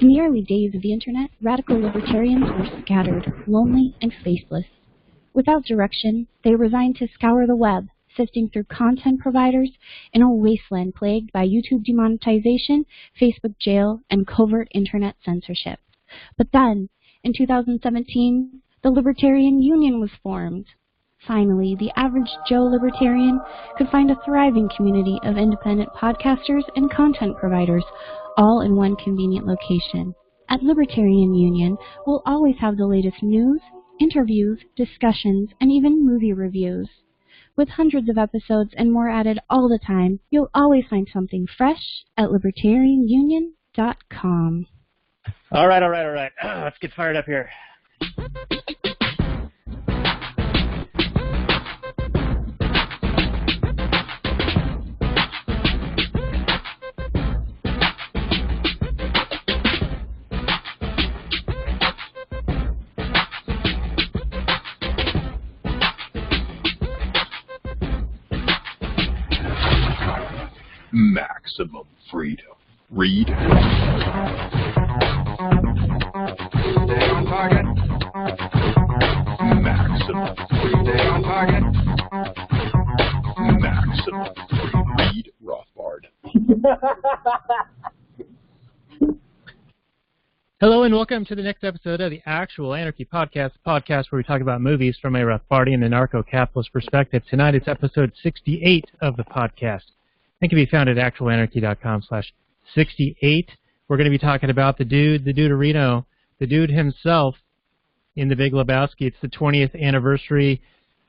In the early days of the internet, radical libertarians were scattered, lonely, and faceless. Without direction, they were resigned to scour the web, sifting through content providers in a wasteland plagued by YouTube demonetization, Facebook jail, and covert internet censorship. But then, in 2017, the Libertarian Union was formed. Finally, the average Joe libertarian could find a thriving community of independent podcasters and content providers, all in one convenient location. At Libertarian Union, we'll always have the latest news, interviews, discussions, and even movie reviews. With hundreds of episodes and more added all the time, you'll always find something fresh at libertarianunion.com. All right. Let's get fired up here. Maximum freedom. Read. Stay on target. Maximum freedom. Stay on target. Maximum freedom. Read Rothbard. Hello and welcome to the next episode of the Actual Anarchy Podcast, where we talk about movies from a Rothbardian Anarcho-capitalist perspective. Tonight it's episode 68 of the podcast. It can be found at actualanarchy.com/68. We're going to be talking about the dude-arino, the dude himself in the Big Lebowski. It's the 20th anniversary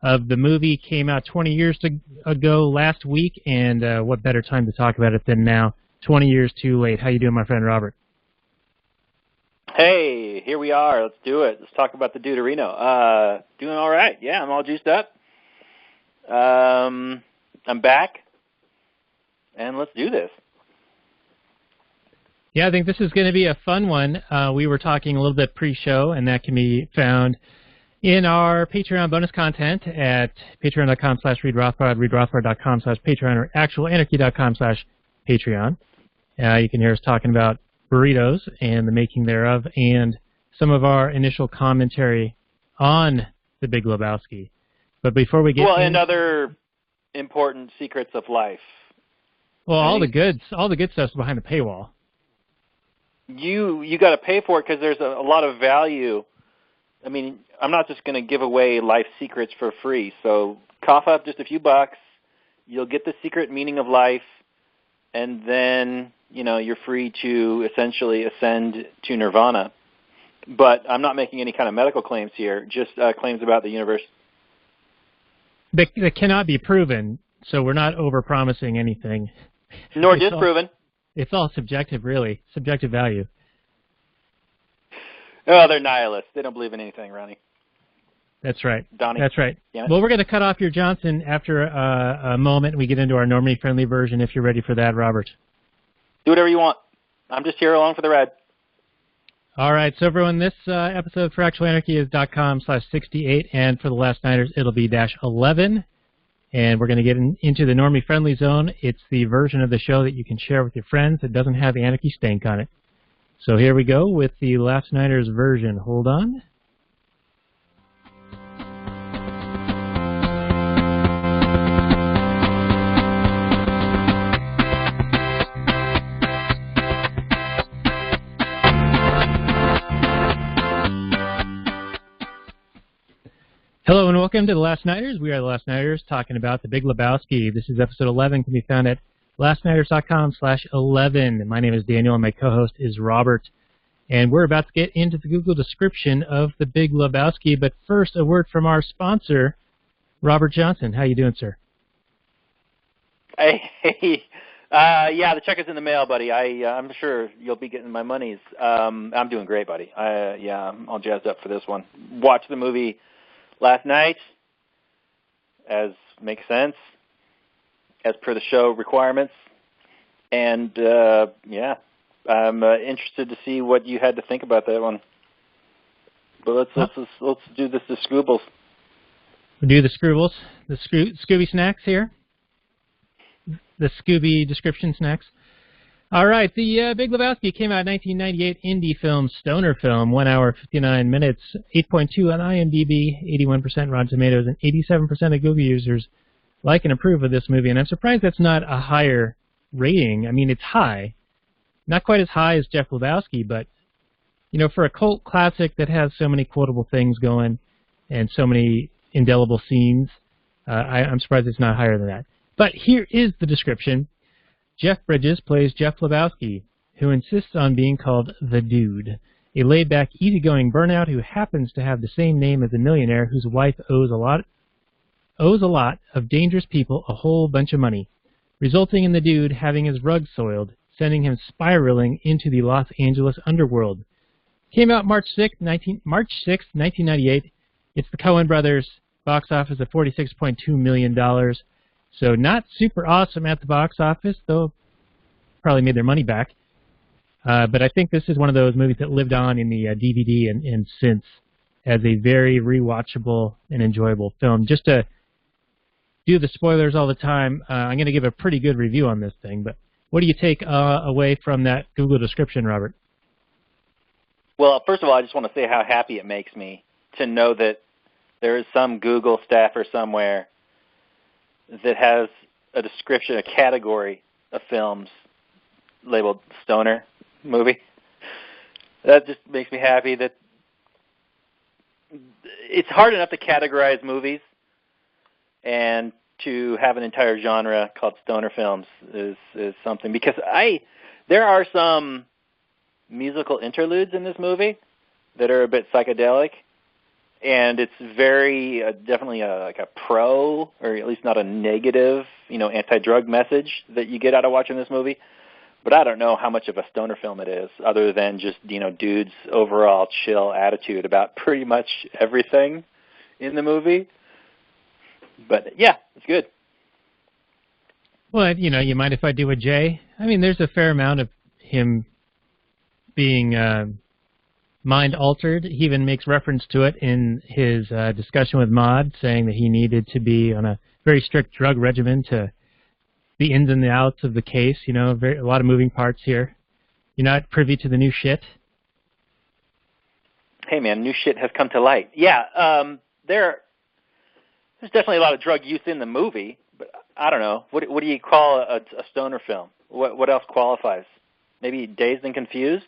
of the movie. Came out 20 years ago last week, and what better time to talk about it than now, 20 years too late. How you doing, my friend Robert? Hey, here we are. Let's do it. Let's talk about the dude-arino. Doing all right. Yeah, I'm all juiced up. I'm back. And let's do this. Yeah, I think this is going to be a fun one. We were talking a little bit pre-show, and that can be found in our Patreon bonus content at patreon.com/readrothbard, readrothbard.com/Patreon, or actualanarchy.com/Patreon. You can hear us talking about burritos and the making thereof, and some of our initial commentary on the Big Lebowski. But before we get and other important secrets of life. Well, all the good stuff's behind the paywall. You got to pay for it because there's a lot of value. I mean, I'm not just going to give away life secrets for free. So cough up just a few bucks. You'll get the secret meaning of life, and then you're free to essentially ascend to nirvana. But I'm not making any kind of medical claims here, just claims about the universe. That cannot be proven, so we're not over-promising anything. Nor disproven. It's all subjective, really. Subjective value. Oh, they're nihilists. They don't believe in anything, Ronnie. That's right. Donnie. That's right. Well, we're going to cut off your Johnson after a moment and we get into our normally-friendly version, if you're ready for that, Robert. Do whatever you want. I'm just here along for the ride. All right. So, everyone, this episode for Actual Anarchy is .com/68, and for the Last Nighters, it'll be -11. And we're going to get into the normie-friendly zone. It's the version of the show that you can share with your friends that doesn't have the anarchy stank on it. So here we go with the Last Nighters version. Hold on. Hello and welcome to the Last Nighters. We are the Last Nighters talking about the Big Lebowski. This is episode 11. Can be found at lastnighters.com/11. My name is Daniel and my co-host is Robert. And we're about to get into the Google description of the Big Lebowski. But first, a word from our sponsor, Robert Johnson. How you doing, sir? Hey, Yeah, the check is in the mail, buddy. I'm sure you'll be getting my monies. I'm doing great, buddy. I'm all jazzed up for this one. Watched the movie last night, as makes sense, as per the show requirements. And, I'm interested to see what you had to think about that one. But let's do this to Scoobles. We'll do the Scoobles, the Scooby snacks here. The Scooby description snacks. All right, the Big Lebowski came out in 1998, indie film, stoner film, 1 hour, 59 minutes, 8.2 on IMDb, 81% Rotten Tomatoes, and 87% of Google users like and approve of this movie. And I'm surprised that's not a higher rating. I mean, it's high. Not quite as high as Jeff Lebowski, but, you know, for a cult classic that has so many quotable things going and so many indelible scenes, I'm surprised it's not higher than that. But here is the description. Jeff Bridges plays Jeff Lebowski, who insists on being called the Dude, a laid-back, easygoing burnout who happens to have the same name as a millionaire whose wife owes a lot of dangerous people a whole bunch of money, resulting in the Dude having his rug soiled, sending him spiraling into the Los Angeles underworld. Came out March 6, 1998. It's the Coen brothers. Box office of $46.2 million. So not super awesome at the box office, though probably made their money back. But I think this is one of those movies that lived on in the DVD and since as a very rewatchable and enjoyable film. Just to do the spoilers all the time, I'm going to give a pretty good review on this thing. But what do you take away from that Google description, Robert? Well, first of all, I just want to say how happy it makes me to know that there is some Google staffer somewhere that has a description, a category of films labeled stoner movie. That just makes me happy that it's hard enough to categorize movies, and to have an entire genre called stoner films is something, because there are some musical interludes in this movie that are a bit psychedelic, and it's very definitely like a pro, or at least not a negative, anti-drug message that you get out of watching this movie. But I don't know how much of a stoner film it is, other than just dude's overall chill attitude about pretty much everything in the movie. But yeah, it's good. Well, you mind if I do a J? I mean, there's a fair amount of him being mind-altered. He even makes reference to it in his discussion with Maude, saying that he needed to be on a very strict drug regimen to the ins and the outs of the case. A lot of moving parts here. You're not privy to the new shit? Hey, man, new shit has come to light. Yeah, there's definitely a lot of drug use in the movie, but I don't know. What do you call a stoner film? What else qualifies? Maybe Dazed and Confused?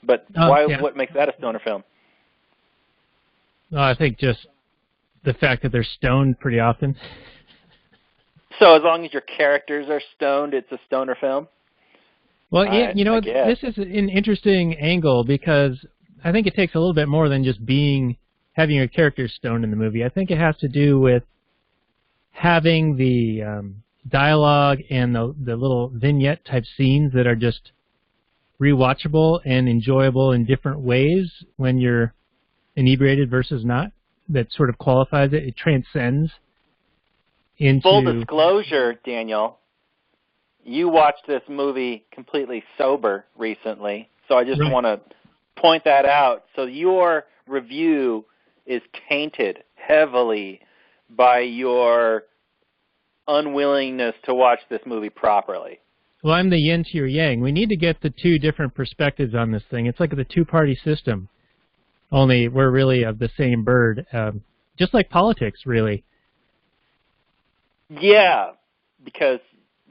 But why? Yeah. What makes that a stoner film? Well, I think just the fact that they're stoned pretty often. So as long as your characters are stoned, it's a stoner film? Well, yeah, this is an interesting angle, because I think it takes a little bit more than just having your characters stoned in the movie. I think it has to do with having the dialogue and the little vignette-type scenes that are just rewatchable and enjoyable in different ways when you're inebriated versus not. That sort of qualifies it. It transcends into... Full disclosure, Daniel, you watched this movie completely sober recently, so I just want to point that out. So your review is tainted heavily by your unwillingness to watch this movie properly. Well, I'm the yin to your yang. We need to get the two different perspectives on this thing. It's like the two-party system, only we're really of the same bird, just like politics, really. Yeah, because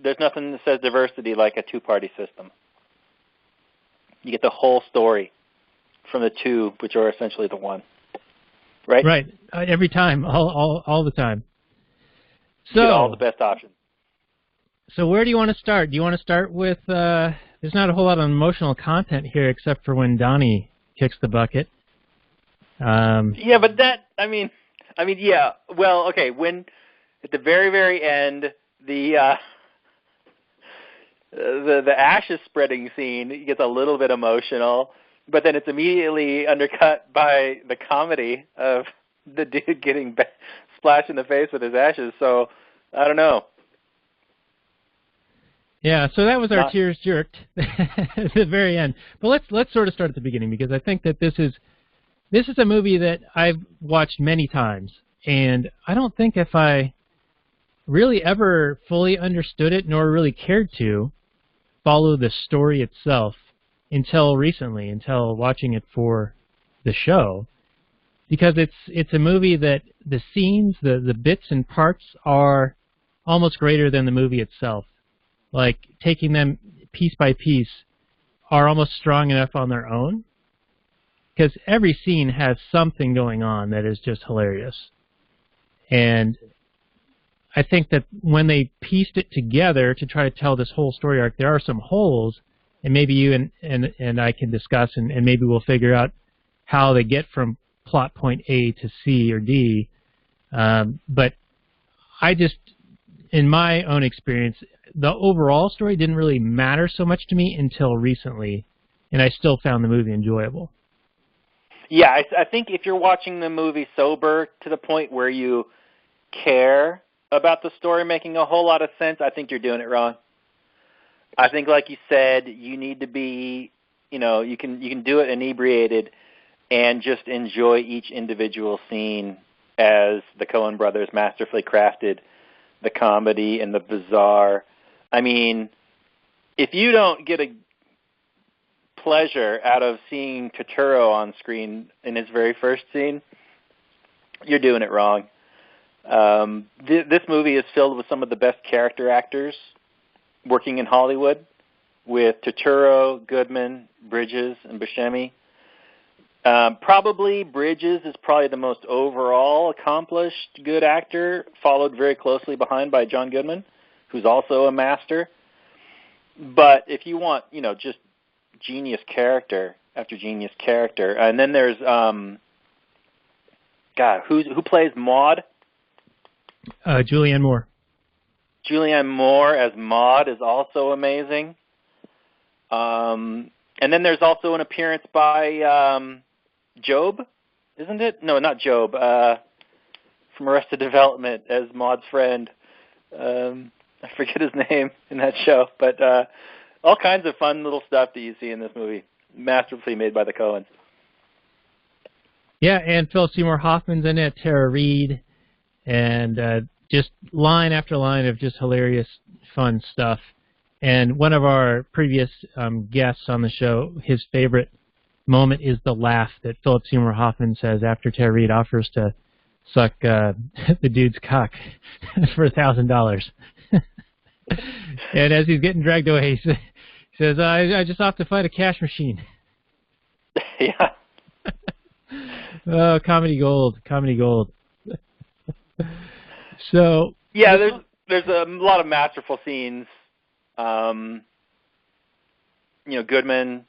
there's nothing that says diversity like a two-party system. You get the whole story from the two, which are essentially the one. Right? Right. Every time, all the time. So, you get all the best options. So where do you want to start? Do you want to start with, there's not a whole lot of emotional content here except for when Donnie kicks the bucket. Yeah, but yeah. Well, okay, when, at the very, very end, the the ashes spreading scene gets a little bit emotional, but then it's immediately undercut by the comedy of the dude getting splashed in the face with his ashes. So I don't know. Yeah, so that was our tears jerked at the very end. But let's sort of start at the beginning, because I think that this is a movie that I've watched many times, and I don't think if I really ever fully understood it nor really cared to follow the story itself until recently, until watching it for the show, because it's a movie that the scenes, the bits and parts are almost greater than the movie itself. Like, taking them piece by piece are almost strong enough on their own, because every scene has something going on that is just hilarious. And I think that when they pieced it together to try to tell this whole story arc, there are some holes, and maybe you and I can discuss, and maybe we'll figure out how they get from plot point A to C or D. But I just, in my own experience, the overall story didn't really matter so much to me until recently, and I still found the movie enjoyable. Yeah, I think if you're watching the movie sober to the point where you care about the story making a whole lot of sense, I think you're doing it wrong. I think, like you said, you need to be, you can do it inebriated and just enjoy each individual scene as the Coen brothers masterfully crafted the comedy and the bizarre. I mean, if you don't get a pleasure out of seeing Turturro on screen in his very first scene, you're doing it wrong. This movie is filled with some of the best character actors working in Hollywood, with Turturro, Goodman, Bridges, and Buscemi. Probably Bridges is probably the most overall accomplished good actor, followed very closely behind by John Goodman, who's also a master. But if you want, just genius character after genius character, and then there's who plays Maude? Julianne Moore. Julianne Moore as Maude is also amazing. And then there's also an appearance by Job, isn't it? No, not Job. From Arrested Development as Maude's friend. I forget his name in that show, but all kinds of fun little stuff that you see in this movie, masterfully made by the Coens. Yeah, and Philip Seymour Hoffman's in it, Tara Reid, and just line after line of just hilarious, fun stuff. And one of our previous guests on the show, his favorite moment is the laugh that Philip Seymour Hoffman says after Tara Reid offers to suck the dude's cock for $1,000. And as he's getting dragged away, he says, I just have to fight a cash machine. Yeah. Oh, comedy gold, comedy gold. So yeah, there's a lot of masterful scenes. Goodman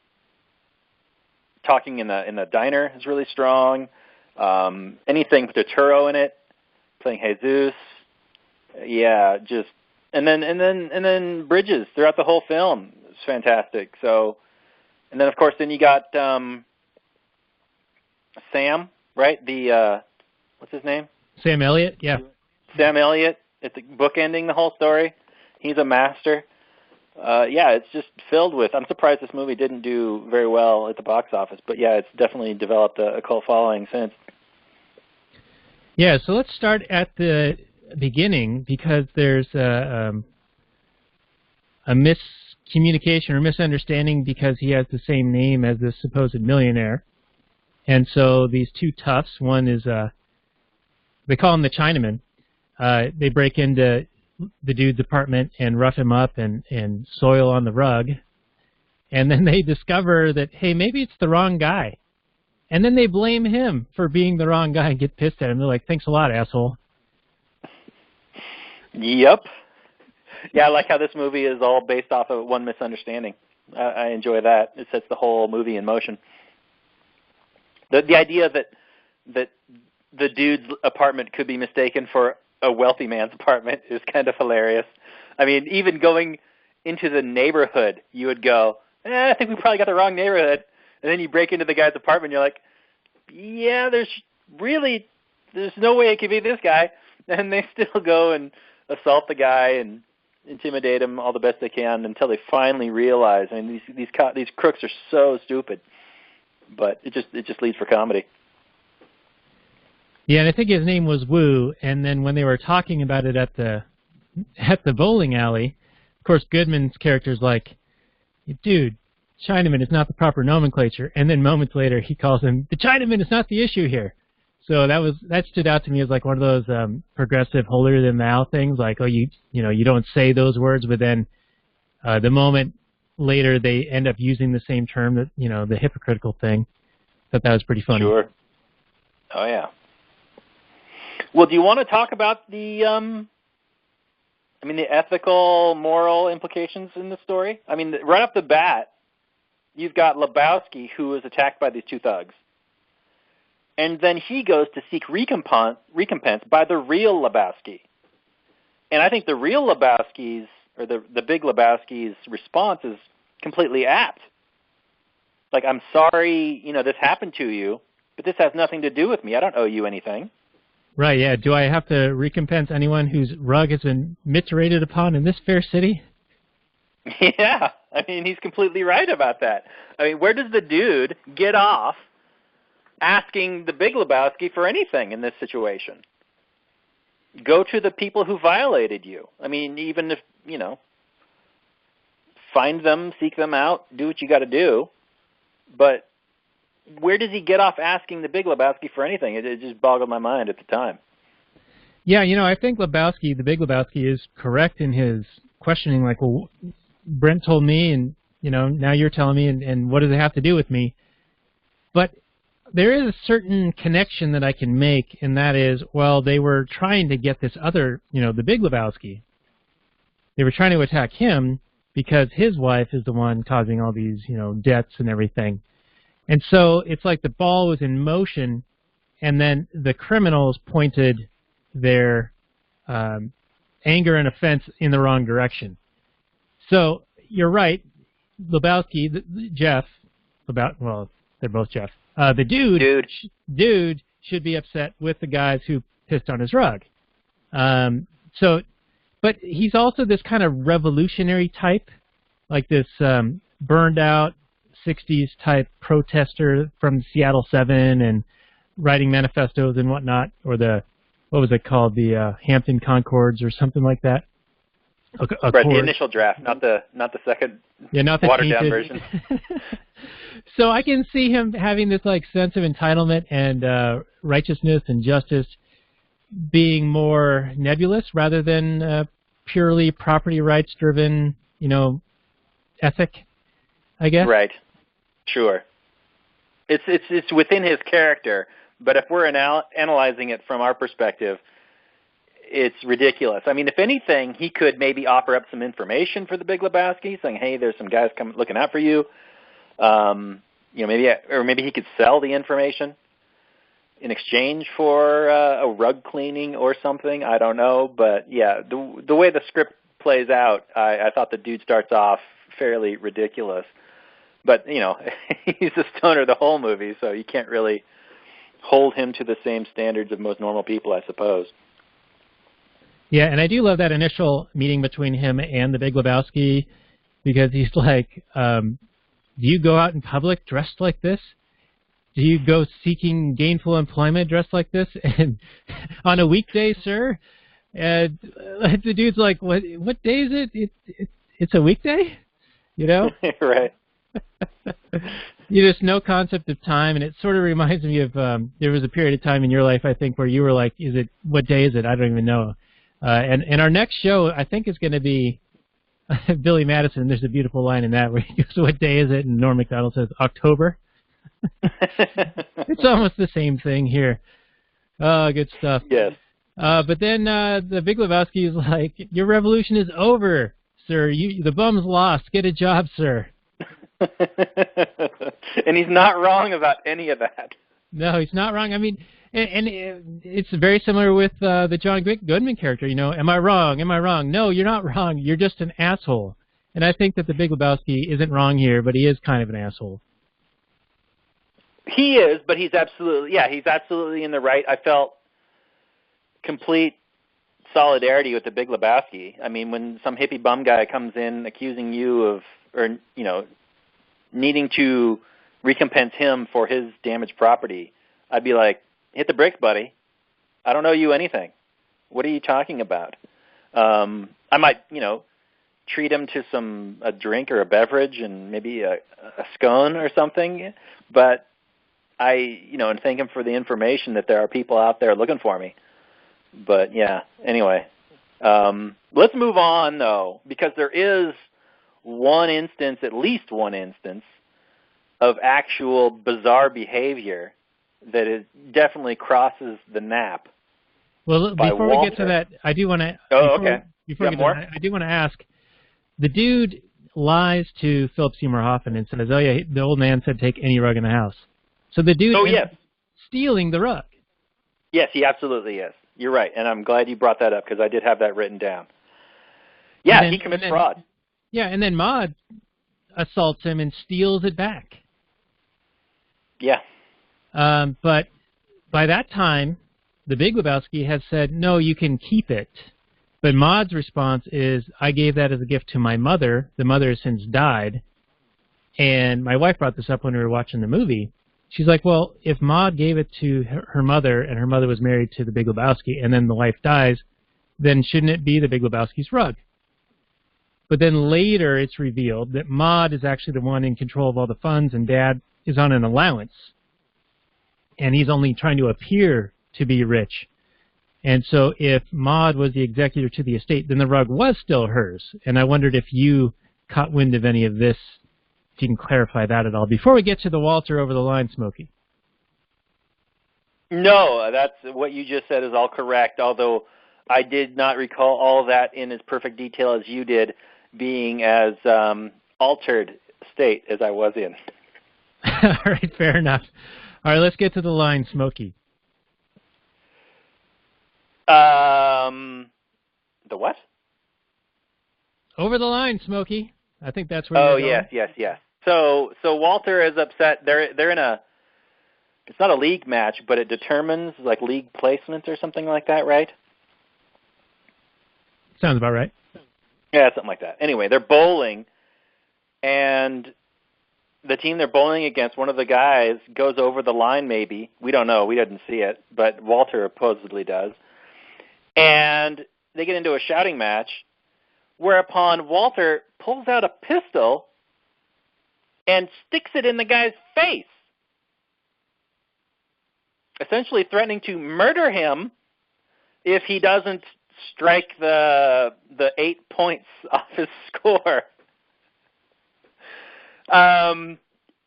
talking in the diner is really strong. Anything with Turturro in it, playing Jesus. Yeah, just and then Bridges throughout the whole film is fantastic. So, and then of course you got Sam, right? The what's his name? Sam Elliott, yeah. Sam Elliott. It's bookending the whole story. He's a master. Yeah, it's just filled with. I'm surprised this movie didn't do very well at the box office, but yeah, it's definitely developed a cult following since. Yeah, so let's start at the beginning, because there's a miscommunication or misunderstanding, because he has the same name as this supposed millionaire. And so these two toughs, one is, they call him the Chinaman. They break into the dude's apartment and rough him up and soil on the rug. And then they discover that, hey, maybe it's the wrong guy. And then they blame him for being the wrong guy and get pissed at him. They're like, thanks a lot, asshole. Yep. Yeah, I like how this movie is all based off of one misunderstanding. I enjoy that. It sets the whole movie in motion. The idea that the dude's apartment could be mistaken for a wealthy man's apartment is kind of hilarious. I mean, even going into the neighborhood, you would go, I think we probably got the wrong neighborhood. And then you break into the guy's apartment, and you're like, yeah, there's no way it could be this guy. And they still go and assault the guy and intimidate him all the best they can until they finally realize. I mean, these crooks are so stupid, but it just leads for comedy. Yeah, and I think his name was Wu. And then when they were talking about it at the bowling alley, of course, Goodman's character's like, dude, Chinaman is not the proper nomenclature. And then moments later, he calls him, the Chinaman is not the issue here. So that stood out to me as like one of those progressive holier-than-thou things, like, oh, you don't say those words, but then the moment later they end up using the same term, that the hypocritical thing. Thought that was pretty funny. Sure. Oh, yeah. Well, do you want to talk about the ethical, moral implications in the story? I mean, right off the bat, you've got Lebowski, who is attacked by these two thugs. And then he goes to seek recompense by the real Lebowski. And I think the real Lebowski's, or the Big Lebowski's response is completely apt. Like, I'm sorry, this happened to you, but this has nothing to do with me. I don't owe you anything. Right, yeah. Do I have to recompense anyone whose rug has been miterated upon in this fair city? Yeah, I mean, he's completely right about that. I mean, where does the dude get off asking the Big Lebowski for anything in this situation? Go to the people who violated you. I mean, even if, find them, seek them out, do what you got to do. But where does he get off asking the Big Lebowski for anything? It just boggled my mind at the time. Yeah, I think the Big Lebowski is correct in his questioning, like, well, Brent told me, and, now you're telling me, and what does it have to do with me? But there is a certain connection that I can make, and that is, well, they were trying to get this other, the Big Lebowski. They were trying to attack him because his wife is the one causing all these, debts and everything. And so it's like the ball was in motion, and then the criminals pointed their anger and offense in the wrong direction. So you're right, Lebowski, Jeff, they're both Jeff. The dude should be upset with the guys who pissed on his rug. But he's also this kind of revolutionary type, like this burned out 60s type protester from Seattle 7 and writing manifestos and whatnot, or what was it called, the Hampton Concords or something like that. Right, the initial draft, not the second, not the watered down version. So I can see him having this like sense of entitlement and righteousness and justice being more nebulous rather than purely property rights driven, ethic, I guess. Right. Sure. It's within his character, but if we're analyzing it from our perspective, it's ridiculous. I mean, if anything, he could maybe offer up some information for the Big Lebowski, saying, "Hey, there's some guys looking out for you." Maybe he could sell the information in exchange for a rug cleaning or something. I don't know, but yeah, the way the script plays out, I thought the dude starts off fairly ridiculous. But he's a stoner the whole movie, so you can't really hold him to the same standards of most normal people, I suppose. Yeah, and I do love that initial meeting between him and the Big Lebowski, because he's like, do you go out in public dressed like this? Do you go seeking gainful employment dressed like this? And on a weekday, sir? And the dude's like, what day is it? It's a weekday? Right. Just no concept of time, and it sort of reminds me of, there was a period of time in your life, I think, where you were like, what day is it? I don't even know. And our next show, I think, is going to be Billy Madison. There's a beautiful line in that where he goes, what day is it? And Norm Macdonald says, October. It's almost the same thing here. Oh, good stuff. Yes. But then the Big Lebowski is like, your revolution is over, sir. The bum's lost. Get a job, sir. And he's not wrong about any of that. No, he's not wrong. I mean, and it's very similar with the John Goodman character. Am I wrong? Am I wrong? No, you're not wrong. You're just an asshole. And I think that the Big Lebowski isn't wrong here, but he is kind of an asshole. He is, but he's absolutely in the right. I felt complete solidarity with the Big Lebowski. I mean, when some hippie bum guy comes in accusing you of, or, you know, needing to recompense him for his damaged property, I'd be like, hit the bricks, buddy. I don't owe you anything. What are you talking about? I might, you know, treat him to a drink or a beverage and maybe a scone or something, but and thank him for the information that there are people out there looking for me. But yeah, anyway, let's move on though, because there is at least one instance of actual bizarre behavior that definitely crosses the nap. Well, before we get to that, I do want to. Oh, okay. Before we get to that, I do want to ask. The dude lies to Philip Seymour Hoffman and says, "Oh yeah, the old man said take any rug in the house." So the dude is stealing the rug. Yes, he absolutely is. You're right, and I'm glad you brought that up because I did have that written down. Yeah, he commits fraud. Yeah, and then Maude assaults him and steals it back. Yeah. But by that time, the Big Lebowski has said, no, you can keep it. But Maude's response is, I gave that as a gift to my mother. The mother has since died. And my wife brought this up when we were watching the movie. She's like, well, if Maude gave it to her mother and her mother was married to the Big Lebowski and then the wife dies, then shouldn't it be the Big Lebowski's rug? But then later it's revealed that Maude is actually the one in control of all the funds and Dad is on an allowance. And he's only trying to appear to be rich. And so if Maude was the executor to the estate, then the rug was still hers. And I wondered if you caught wind of any of this, if you can clarify that at all. Before we get to the Walter over the line, Smokey. No, that's what you just said is all correct, although I did not recall all of that in as perfect detail as you did, being as altered state as I was in. All right, fair enough. All right, let's get to the line, Smokey. The what? Over the line, Smokey. I think that's where. Oh, yes. So Walter is upset. They're in a. It's not a league match, but it determines like league placement or something like that, right? Sounds about right. Yeah, something like that. Anyway, they're bowling, and the team they're bowling against, one of the guys goes over the line maybe. We don't know. We didn't see it, but Walter supposedly does. And they get into a shouting match, whereupon Walter pulls out a pistol and sticks it in the guy's face, essentially threatening to murder him if he doesn't strike the 8 points off his score.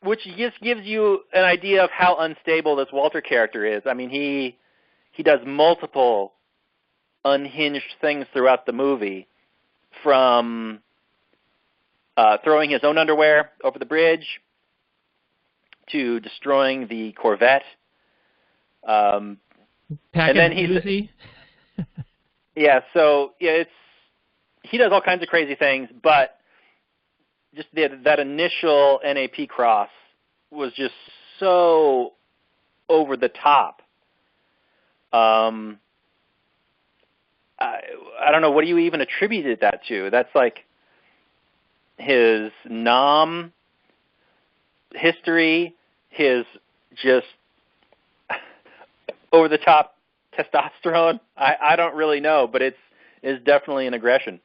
Which just gives you an idea of how unstable this Walter character is. I mean, he does multiple unhinged things throughout the movie, from throwing his own underwear over the bridge to destroying the Corvette. And then he's he does all kinds of crazy things, but just that initial NAP cross was just so over the top. I don't know, what do you even attribute that to? That's like his Nam history, his just over the top testosterone. I don't really know, but it's definitely an aggression.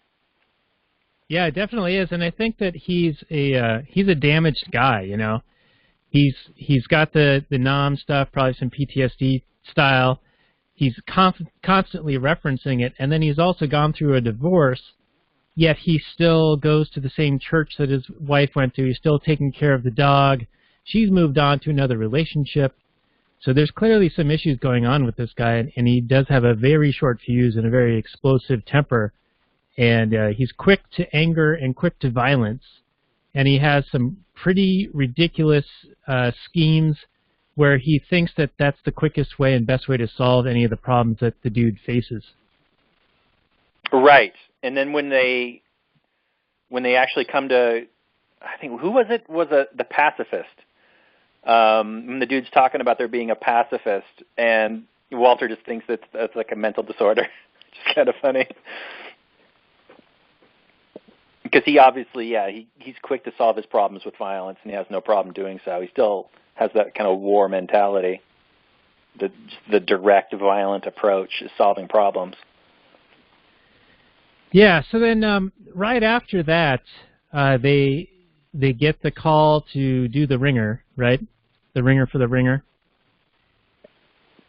Yeah, it definitely is, and I think that he's a damaged guy. You know, he's got the Nam stuff, probably some PTSD style. He's constantly referencing it, and then he's also gone through a divorce. Yet he still goes to the same church that his wife went to. He's still taking care of the dog. She's moved on to another relationship. So there's clearly some issues going on with this guy, and he does have a very short fuse and a very explosive temper. And he's quick to anger and quick to violence. And he has some pretty ridiculous schemes where he thinks that that's the quickest way and best way to solve any of the problems that the dude faces. Right. And then when they when they actually come to, I think, who was it? Was the pacifist. When the dude's talking about there being a pacifist, and Walter just thinks that's like a mental disorder. Just kind of funny. Because he obviously, he's quick to solve his problems with violence, and he has no problem doing so. He still has that kind of war mentality. The direct, violent approach is solving problems. Yeah, so then right after that, they get the call to do the ringer, right? The ringer for the ringer.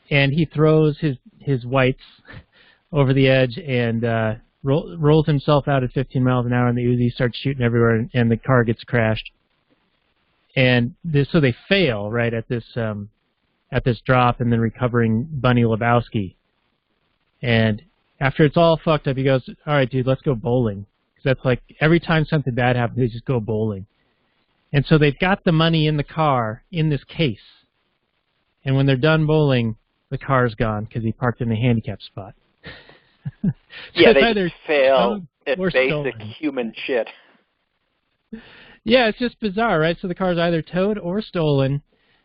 And he throws his whites over the edge and rolls himself out at 15 miles an hour, and the Uzi starts shooting everywhere, and the car gets crashed. And so they fail, right, at this drop, and then recovering Bunny Lebowski. And after it's all fucked up, he goes, all right, dude, let's go bowling. Because that's like every time something bad happens, they just go bowling. And so they've got the money in the car in this case. And when they're done bowling, the car's gone because he parked in the handicap spot. So yeah, they just fail at basic stolen. Human shit. Yeah, it's just bizarre, right? So the car's either towed or stolen.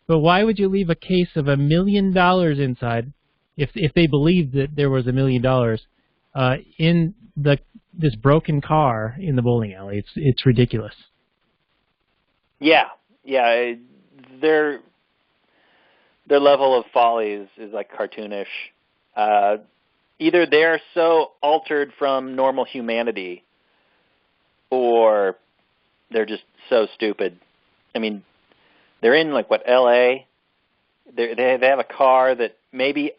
But why would you leave a case of $1 million inside, if they believed that there was $1 million in this broken car in the bowling alley? It's ridiculous. Yeah. Their level of folly is like cartoonish. Either they're so altered from normal humanity, or they're just so stupid. I mean, they're in like L.A. They have a car that maybe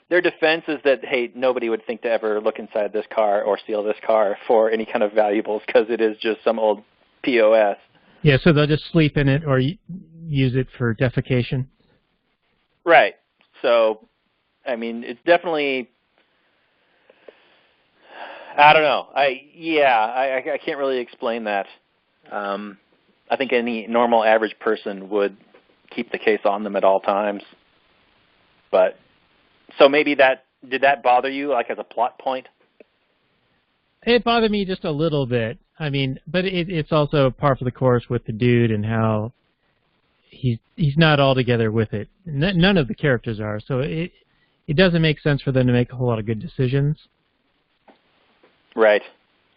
their defense is that, hey, nobody would think to ever look inside this car or steal this car for any kind of valuables because it is just some old POS. Yeah, so they'll just sleep in it or use it for defecation. Right. So, I mean, it's definitely, I don't know. I can't really explain that. I think any normal average person would keep the case on them at all times. But, so maybe did that bother you, like as a plot point? It bothered me just a little bit. I mean, but it's also par for the course with the dude and how he's not altogether with it. None of the characters are, so it doesn't make sense for them to make a whole lot of good decisions. Right.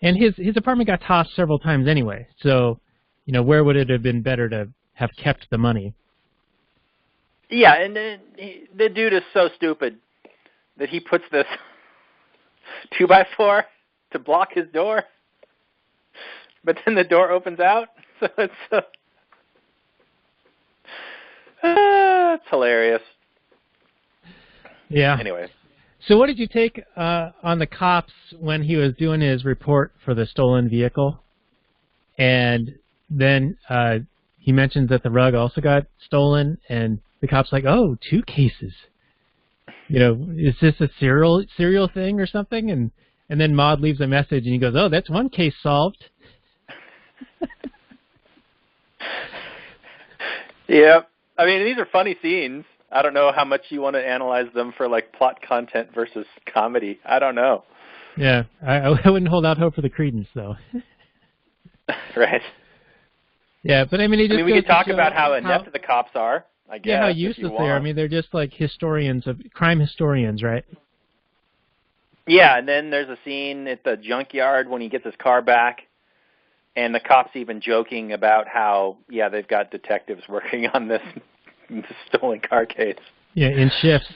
And his apartment got tossed several times anyway, so, you know, where would it have been better to have kept the money? Yeah, and the dude is so stupid that he puts this 2x4 to block his door, but then the door opens out, so it's hilarious. Yeah. Anyway. So what did you take on the cops when he was doing his report for the stolen vehicle? And then he mentions that the rug also got stolen, and the cop's like, oh, 2 cases. You know, is this a serial thing or something? And then Maude leaves a message, and he goes, oh, that's 1 case solved. Yeah. I mean, these are funny scenes. I don't know how much you want to analyze them for, like, plot content versus comedy. I don't know. Yeah. I wouldn't hold out hope for the credence, though. Right. Yeah, but I mean, we could talk about how inept the cops are, I guess. Yeah, how useless they are. I mean, they're just like crime historians, right? Yeah, and then there's a scene at the junkyard when he gets his car back, and the cop's even joking about how, yeah, they've got detectives working on this stolen car case. Yeah, in shifts.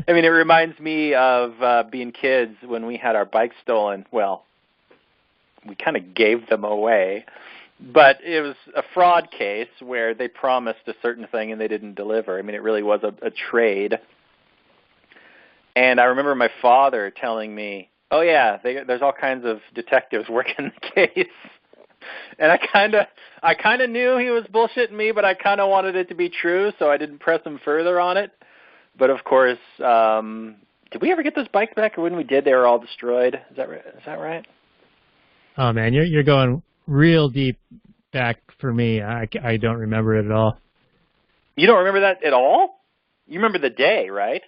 I mean, it reminds me of being kids when we had our bikes stolen. Well, we kind of gave them away, but it was a fraud case where they promised a certain thing and they didn't deliver. I mean, it really was a trade. And I remember my father telling me, oh, yeah, there's all kinds of detectives working the case. And I kind of knew he was bullshitting me, but I kind of wanted it to be true, so I didn't press him further on it. But, of course, did we ever get those bikes back? Or when we did, they were all destroyed. Is that right? Oh, man, you're going real deep back for me. I don't remember it at all. You don't remember that at all? You remember the day, right?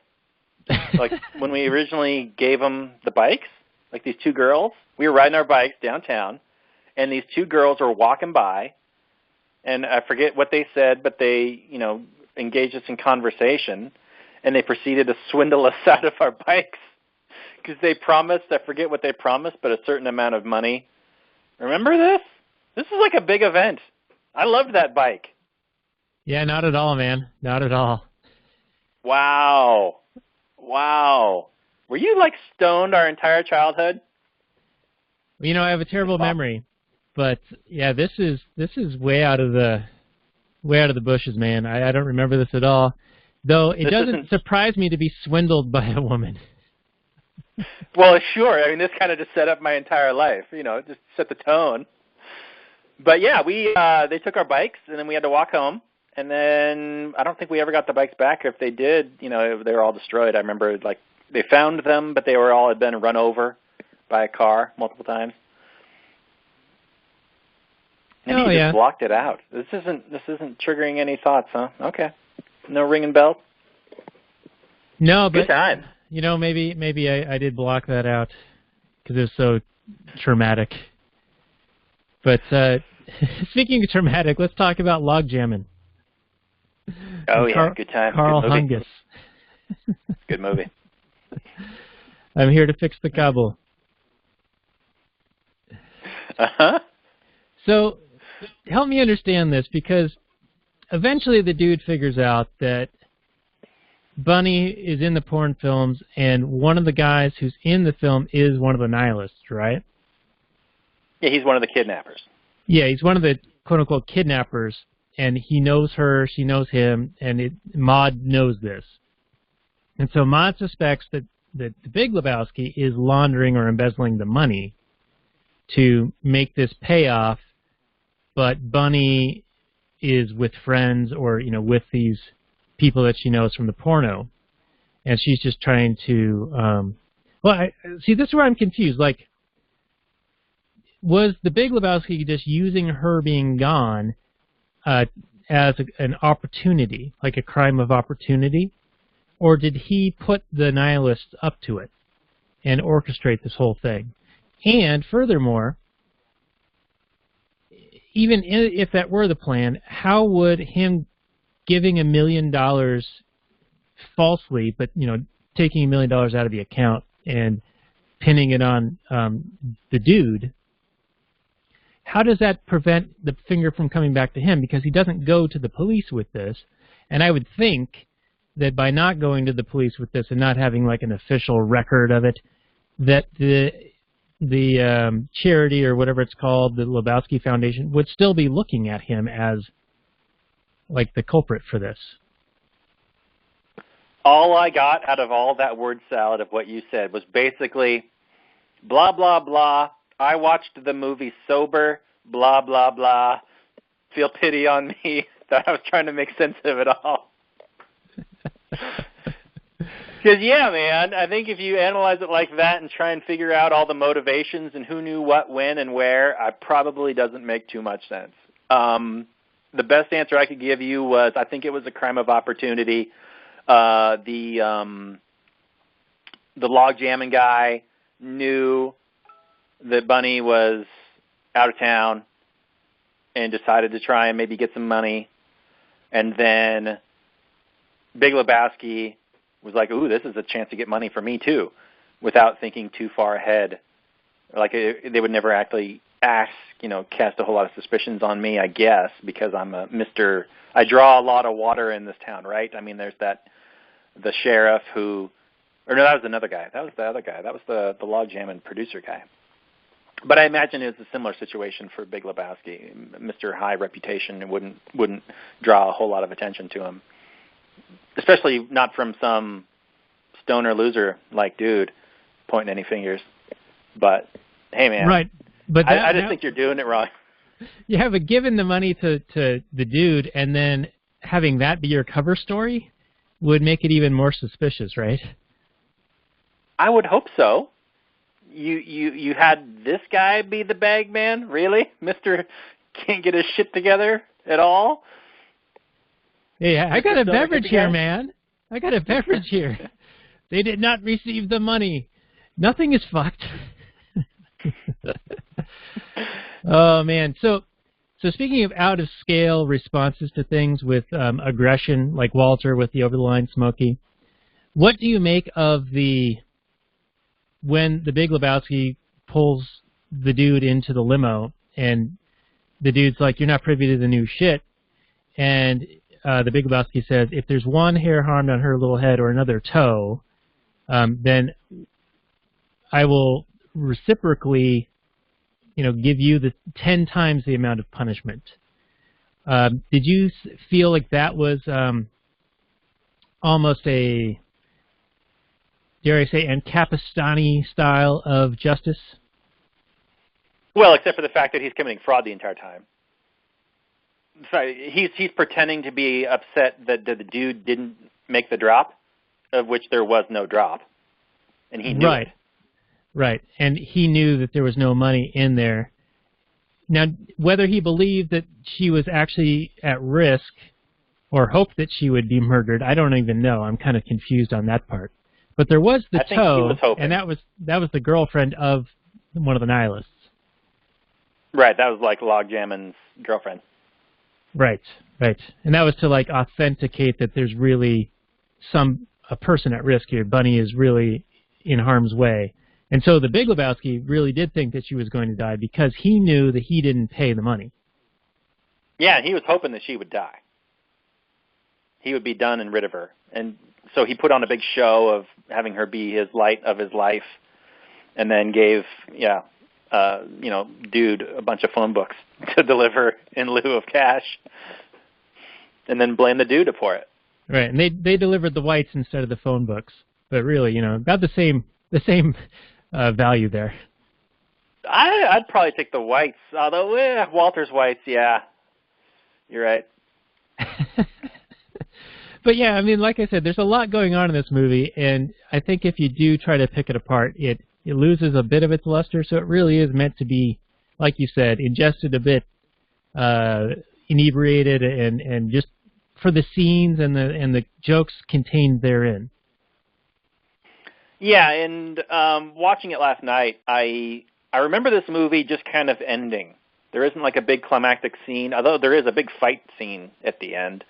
Like when we originally gave them the bikes, like these 2 girls. We were riding our bikes downtown, and these two girls were walking by, and I forget what they said, but they, engaged us in conversation, and they proceeded to swindle us out of our bikes because they promised, I forget what they promised, but a certain amount of money. Remember this? This is like a big event. I loved that bike. Yeah, not at all, man. Not at all. Wow. Were you like stoned our entire childhood? Well, I have a terrible memory, but yeah, this is way out of the bushes, man. I don't remember this at all. Though it doesn't surprise me to be swindled by a woman. Well, sure. I mean, this kind of just set up my entire life. Just set the tone. But yeah, they took our bikes, and then we had to walk home. And then I don't think we ever got the bikes back. If they did, they were all destroyed. I remember they found them, but they had been run over by a car multiple times. Maybe you just blocked it out. This isn't triggering any thoughts, huh? Okay. No ringing bell? No, but good time. Maybe I did block that out because it was so traumatic. But speaking of traumatic, let's talk about log jamming. Oh, yeah, good time. Carl good movie. Hungus. Good movie. I'm here to fix the cable. Uh-huh. So help me understand this, because eventually the dude figures out that Bunny is in the porn films, and one of the guys who's in the film is one of the nihilists, right? Yeah, he's one of the kidnappers. Yeah, he's one of the quote-unquote kidnappers, and he knows her, she knows him, and Maud knows this. And so Maud suspects that the Big Lebowski is laundering or embezzling the money to make this payoff, but Bunny is with friends or, with these people that she knows from the porno, and she's just trying to, see, this is where I'm confused. Like, was the Big Lebowski just using her being gone as an opportunity, like a crime of opportunity, or did he put the nihilists up to it and orchestrate this whole thing? And furthermore, even if that were the plan, how would him giving $1 million falsely, but taking $1 million out of the account and pinning it on the dude, how does that prevent the finger from coming back to him? Because he doesn't go to the police with this, and I would think that by not going to the police with this and not having like an official record of it, that the charity or whatever it's called, the Lebowski Foundation, would still be looking at him as like the culprit for this. All I got out of all that word salad of what you said was basically blah, blah, blah. I watched the movie sober, blah, blah, blah. Feel pity on me that I was trying to make sense of it all. Because, yeah, man, I think if you analyze it like that and try and figure out all the motivations and who knew what, when, and where, it probably doesn't make too much sense. The best answer I could give you was I think it was a crime of opportunity. The log jamming guy knew that Bunny was out of town and decided to try and maybe get some money. And then Big Lebowski was like, ooh, this is a chance to get money for me too, without thinking too far ahead. Like they would never actually cast a whole lot of suspicions on me, I guess, because I'm I draw a lot of water in this town, right? I mean, there's the sheriff or no, that was another guy. That was the other guy. That was the log jamming producer guy. But I imagine it's a similar situation for Big Lebowski. Mr. High Reputation wouldn't draw a whole lot of attention to him, especially not from some stoner loser like dude pointing any fingers. But hey, man, right? But I just think you're doing it wrong. Yeah, but giving the money to the dude and then having that be your cover story would make it even more suspicious, right? I would hope so. You had this guy be the bag man? Really? Mr. can't get his shit together at all? Hey, I got a beverage here, man. I got a beverage here. They did not receive the money. Nothing is fucked. Oh man, so speaking of out of scale responses to things with aggression, like Walter with the over the line Smokey, what do you make of when the Big Lebowski pulls the dude into the limo and the dude's like, "You're not privy to the new shit," and the Big Lebowski says, "If there's one hair harmed on her little head or another toe, then I will reciprocally, give you the 10 times the amount of punishment." Did you feel like that was almost a, dare I say, Ancapistani style of justice? Well, except for the fact that he's committing fraud the entire time. Sorry, he's pretending to be upset that the dude didn't make the drop, of which there was no drop, and he knew it. Right, and he knew that there was no money in there. Now, whether he believed that she was actually at risk or hoped that she would be murdered, I don't even know. I'm kind of confused on that part. But there was the toe, and that was the girlfriend of one of the nihilists. Right, that was like Logjammin's girlfriend. Right. And that was to like authenticate that there's really a person at risk here. Bunny is really in harm's way. And so the Big Lebowski really did think that she was going to die because he knew that he didn't pay the money. Yeah, and he was hoping that she would die. He would be done and rid of her. And so he put on a big show of having her be his light of his life, and then gave, dude a bunch of phone books to deliver in lieu of cash, and then blame the dude for it. Right, and they delivered the whites instead of the phone books, but really, about the same value there. I'd probably take the whites, although Walter's whites, yeah, you're right. But yeah, I mean, like I said, there's a lot going on in this movie, and I think if you do try to pick it apart, it loses a bit of its luster, so it really is meant to be, like you said, ingested a bit, inebriated, and just for the scenes and the jokes contained therein. Yeah, and watching it last night, I remember this movie just kind of ending. There isn't like a big climactic scene, although there is a big fight scene at the end,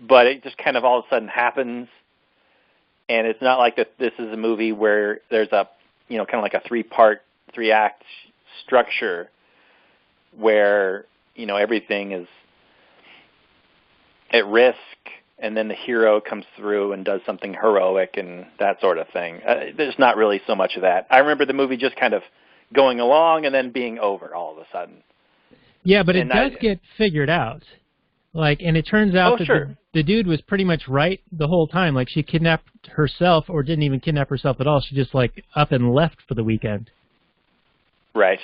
but it just kind of all of a sudden happens, and it's not like that. This is a movie where there's a kind of like a three-act structure where, everything is at risk, and then the hero comes through and does something heroic and that sort of thing. There's not really so much of that. I remember the movie just kind of going along and then being over all of a sudden. Yeah, but it does get figured out. And it turns out that the dude was pretty much right the whole time. Like, she kidnapped herself, or didn't even kidnap herself at all. She just, up and left for the weekend. Right.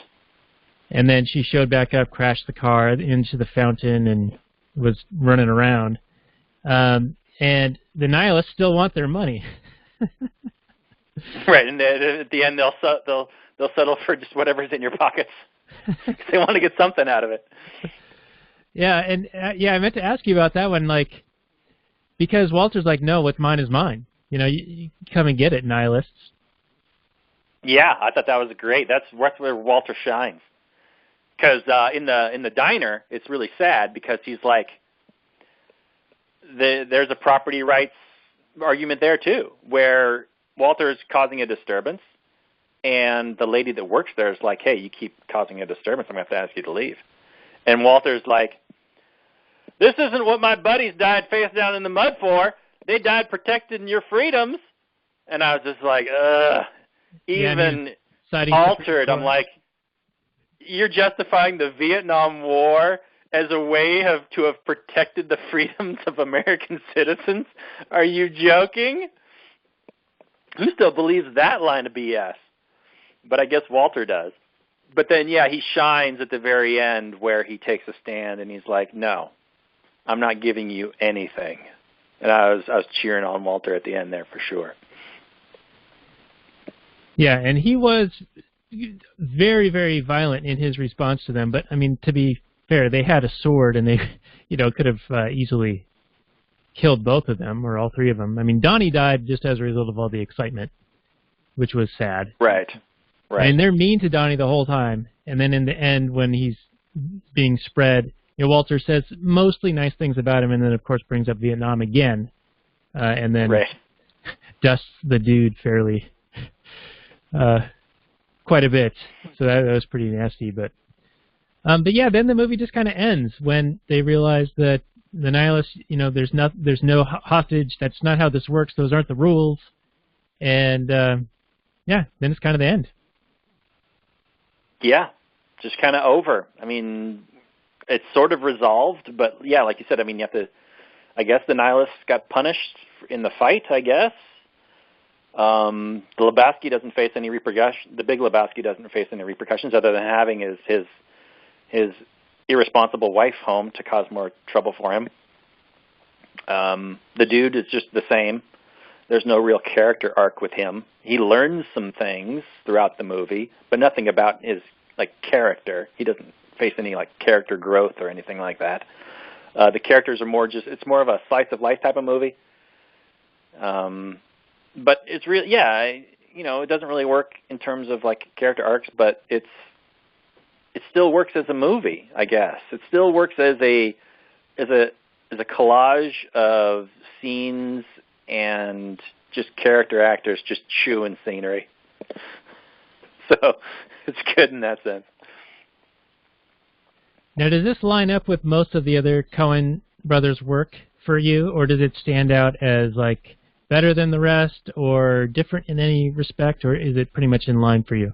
And then she showed back up, crashed the car into the fountain, and was running around. And the nihilists still want their money. Right, and at the end they'll settle for just whatever's in your pockets. They want to get something out of it. Yeah, and I meant to ask you about that one, because Walter's like, no, what's mine is mine. You come and get it, nihilists. Yeah, I thought that was great. That's where Walter shines. Because in the diner, it's really sad because he's like, there's a property rights argument there too, where Walter's causing a disturbance, and the lady that works there is like, hey, you keep causing a disturbance, I'm going to have to ask you to leave. And Walter's like, this isn't what my buddies died face down in the mud for. They died protecting your freedoms. And I was just like, even altered. I'm like, you're justifying the Vietnam War as a way to have protected the freedoms of American citizens? Are you joking? Who still believes that line of BS? But I guess Walter does. But then, yeah, he shines at the very end where he takes a stand and he's like, no, I'm not giving you anything. And I was cheering on Walter at the end there for sure. Yeah, and he was very, very violent in his response to them. But, I mean, to be fair, they had a sword and they, could have easily killed both of them or all three of them. I mean, Donnie died just as a result of all the excitement, which was sad. Right. And they're mean to Donnie the whole time. And then in the end, when he's being spread. Walter says mostly nice things about him, and then of course brings up Vietnam again, and then dusts the dude fairly quite a bit. So that was pretty nasty. But yeah, then the movie just kind of ends when they realize that the nihilists, there's no hostage. That's not how this works. Those aren't the rules. And yeah, then it's kind of the end. Yeah, just kind of over. I mean, it's sort of resolved, but yeah, like you said, I mean, you have to. I guess the nihilists got punished in the fight. I guess the Lebowski doesn't face any repercussions. The Big Lebowski doesn't face any repercussions other than having his irresponsible wife home to cause more trouble for him. The dude is just the same. There's no real character arc with him. He learns some things throughout the movie, but nothing about his character. He doesn't face any character growth or anything like that. The characters are it's more of a slice of life type of movie. But it's really, it doesn't really work in terms of character arcs, but it still works as a movie, I guess. It still works as a collage of scenes and just character actors just chewing scenery. So it's good in that sense. Now, does this line up with most of the other Coen brothers' work for you, or does it stand out as better than the rest, or different in any respect, or is it pretty much in line for you?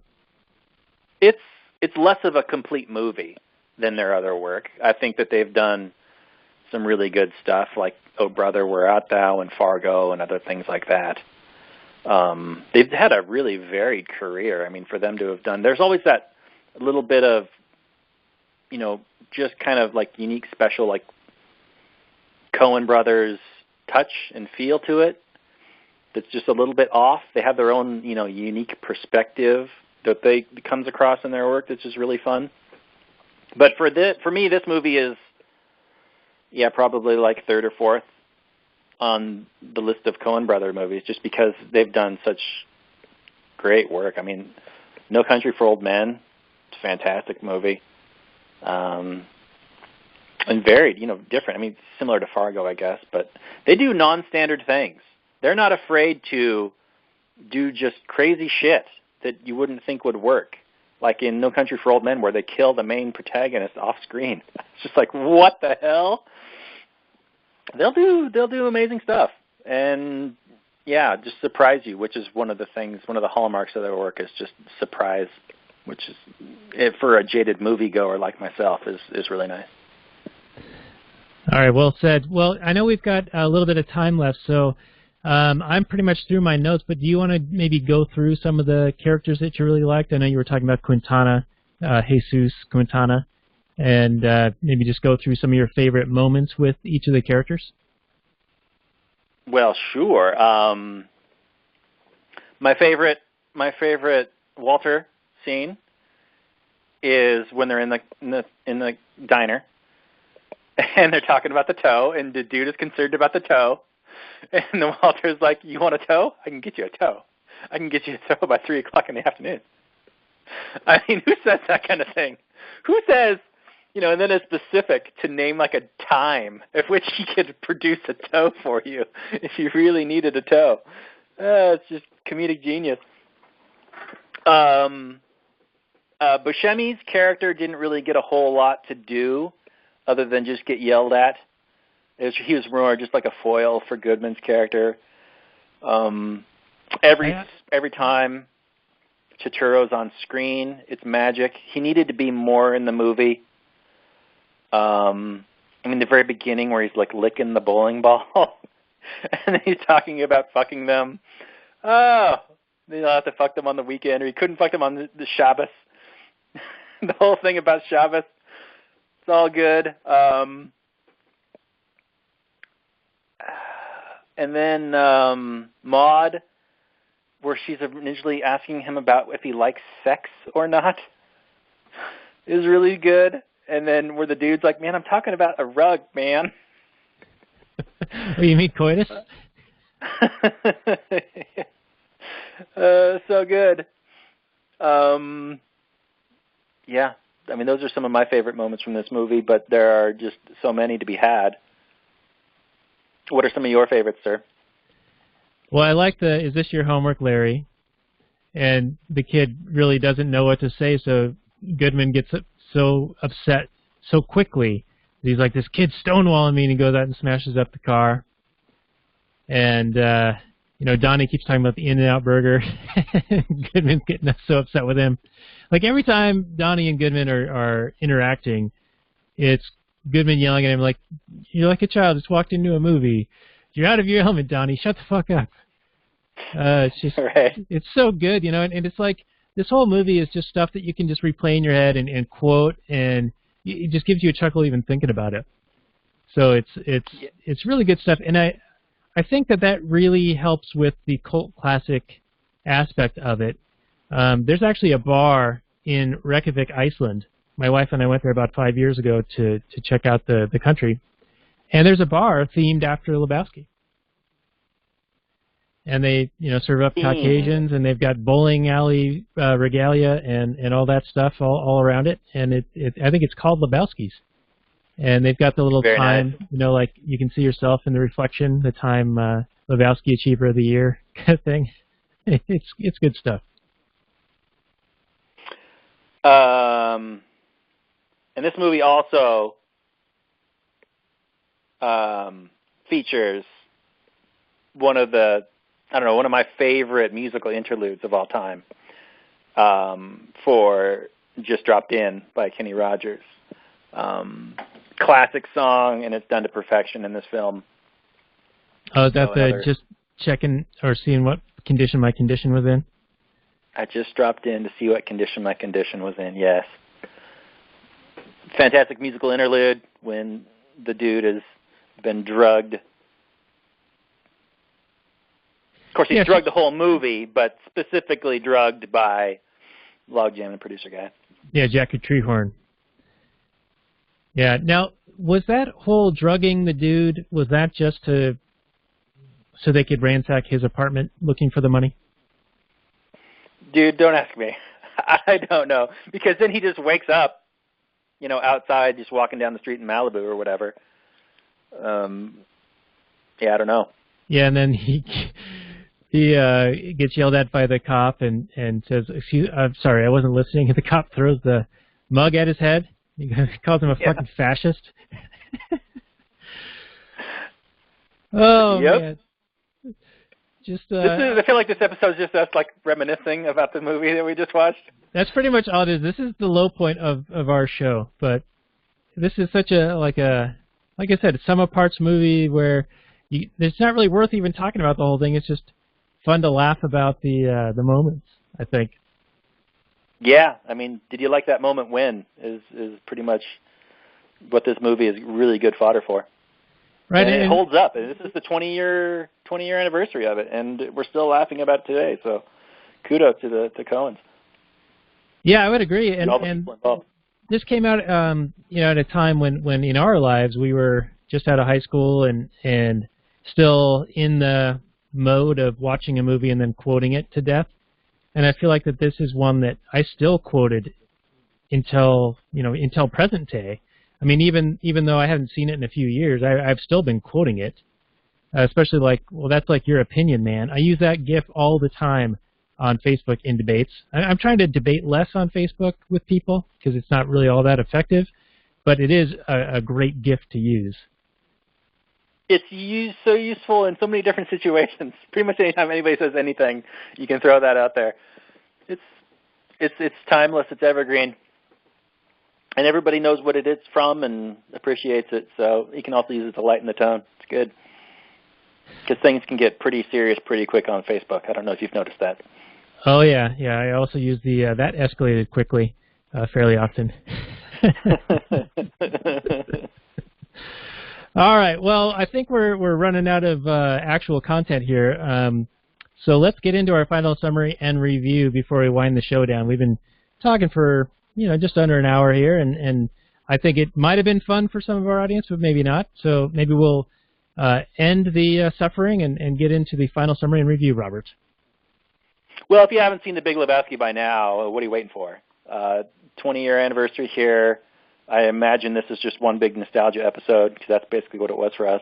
It's less of a complete movie than their other work. I think that they've done some really good stuff, like Oh Brother, Where Art Thou, and Fargo, and other things like that. They've had a really varied career. I mean, for them to have done, there's always that little bit of, just kind of unique, special, Coen Brothers touch and feel to it. That's just a little bit off. They have their own, unique perspective that comes across in their work that's just really fun. But for me, this movie is, probably third or fourth on the list of Coen Brother movies, just because they've done such great work. I mean, No Country for Old Men, it's a fantastic movie. And varied, different. I mean, similar to Fargo, I guess, but they do non-standard things. They're not afraid to do just crazy shit that you wouldn't think would work. Like in No Country for Old Men, where they kill the main protagonist off screen. It's just what the hell? They'll do amazing stuff, and just surprise you, which is one of the hallmarks of their work is just surprise, which is, for a jaded moviegoer like myself, is really nice. All right, well said. Well, I know we've got a little bit of time left, so I'm pretty much through my notes, but do you want to maybe go through some of the characters that you really liked? I know you were talking about Quintana, Jesus Quintana, and maybe just go through some of your favorite moments with each of the characters? Well, sure. My favorite Walter scene is when they're in the diner, and they're talking about the toe, and the dude is concerned about the toe, and the Walter's like, "You want a toe? I can get you a toe. I can get you a toe by 3 o'clock in the afternoon." I mean, who says that kind of thing? Who says, and then it's specific to name a time at which he could produce a toe for you if you really needed a toe. It's just comedic genius. Buscemi's character didn't really get a whole lot to do other than just get yelled at. He was more just like a foil for Goodman's character. Every time Turturro's on screen, it's magic. He needed to be more in the movie. The very beginning where he's licking the bowling ball, and then he's talking about fucking them. Oh, they'll have to fuck them on the weekend, or he couldn't fuck them on the Shabbos. The whole thing about Shabbos, it's all good. And then Maude, where she's initially asking him about if he likes sex or not, is really good. And then where the dude's like, "Man, I'm talking about a rug, man." Oh, you mean coitus? So good. I mean, those are some of my favorite moments from this movie, but there are just so many to be had. What are some of your favorites, sir? Well, I like the "Is this your homework, Larry?" And the kid really doesn't know what to say, so Goodman gets so upset so quickly. He's like, "This kid's stonewalling me," and he goes out and smashes up the car. And you know, Donnie keeps talking about the In-N-Out burger. Goodman's getting so upset with him. Like every time Donnie and Goodman are interacting, it's Goodman yelling at him like, "You're like a child just walked into a movie. You're out of your element, Donnie. Shut the fuck up." It's just, right. It's so good, you know, and it's like this whole movie is just stuff that you can just replay in your head and quote, and it just gives you a chuckle even thinking about it. So it's really good stuff, and I think that really helps with the cult classic aspect of it. There's actually a bar in Reykjavik, Iceland. My wife and I went there about 5 years ago to check out the country, and there's a bar themed after Lebowski. And they, you know, serve up Caucasians, and they've got bowling alley regalia and all that stuff all around it. And I think it's called Lebowski's. And they've got the little Very time, nice. you know, like you can see yourself in the reflection, the time Lebowski Achiever of the Year kind of thing. It's good stuff. And this movie also features one of my favorite musical interludes of all time, for Just Dropped In by Kenny Rogers. Classic song, and it's done to perfection in this film. Oh, is that just checking or seeing what condition my condition was in? I just dropped in to see what condition my condition was in, yes. Fantastic musical interlude when the dude has been drugged. Of course, he's drugged the whole movie, but specifically drugged by Logjam and producer guy. Yeah, Jackie Treehorn. Yeah. Now, was that whole drugging the dude, was that just so they could ransack his apartment looking for the money? Dude, don't ask me. I don't know. Because then he just wakes up, you know, outside, just walking down the street in Malibu or whatever. Yeah, I don't know. Yeah, and then he gets yelled at by the cop and says, I'm sorry, I wasn't listening. And the cop throws the mug at his head. He calls him a fucking fascist. Oh, yep. man. Just, I feel like this episode is just us like reminiscing about the movie that we just watched. That's pretty much all it is. This is the low point of our show, but this is such like I said, a sum of parts movie where it's not really worth even talking about the whole thing. It's just fun to laugh about the moments, I think. Yeah, I mean, did you like that moment when is pretty much what this movie is really good fodder for. Right, and it holds up. And this is the 20-year anniversary of it, and we're still laughing about it today. So, kudos to the Coens. Yeah, I would agree. And this came out, at a time when in our lives we were just out of high school and still in the mode of watching a movie and then quoting it to death. And I feel like that this is one that I still quoted until present day. I mean, even though I haven't seen it in a few years, I've still been quoting it. Especially like, well, that's like your opinion, man. I use that GIF all the time on Facebook in debates. I'm trying to debate less on Facebook with people because it's not really all that effective, but it is a great GIF to use. It's so useful in so many different situations. Pretty much anytime anybody says anything, you can throw that out there. It's timeless. It's evergreen. And everybody knows what it is from and appreciates it, so you can also use it to lighten the tone. It's good. Because things can get pretty serious pretty quick on Facebook. I don't know if you've noticed that. Oh, yeah. Yeah, I also use the that escalated quickly fairly often. All right. Well, I think we're running out of actual content here. So let's get into our final summary and review before we wind the show down. We've been talking for just under an hour here, and I think it might have been fun for some of our audience, but maybe not. So maybe we'll end the suffering and get into the final summary and review, Robert. Well, if you haven't seen The Big Lebowski by now, what are you waiting for? 20-year anniversary here. I imagine this is just one big nostalgia episode because that's basically what it was for us.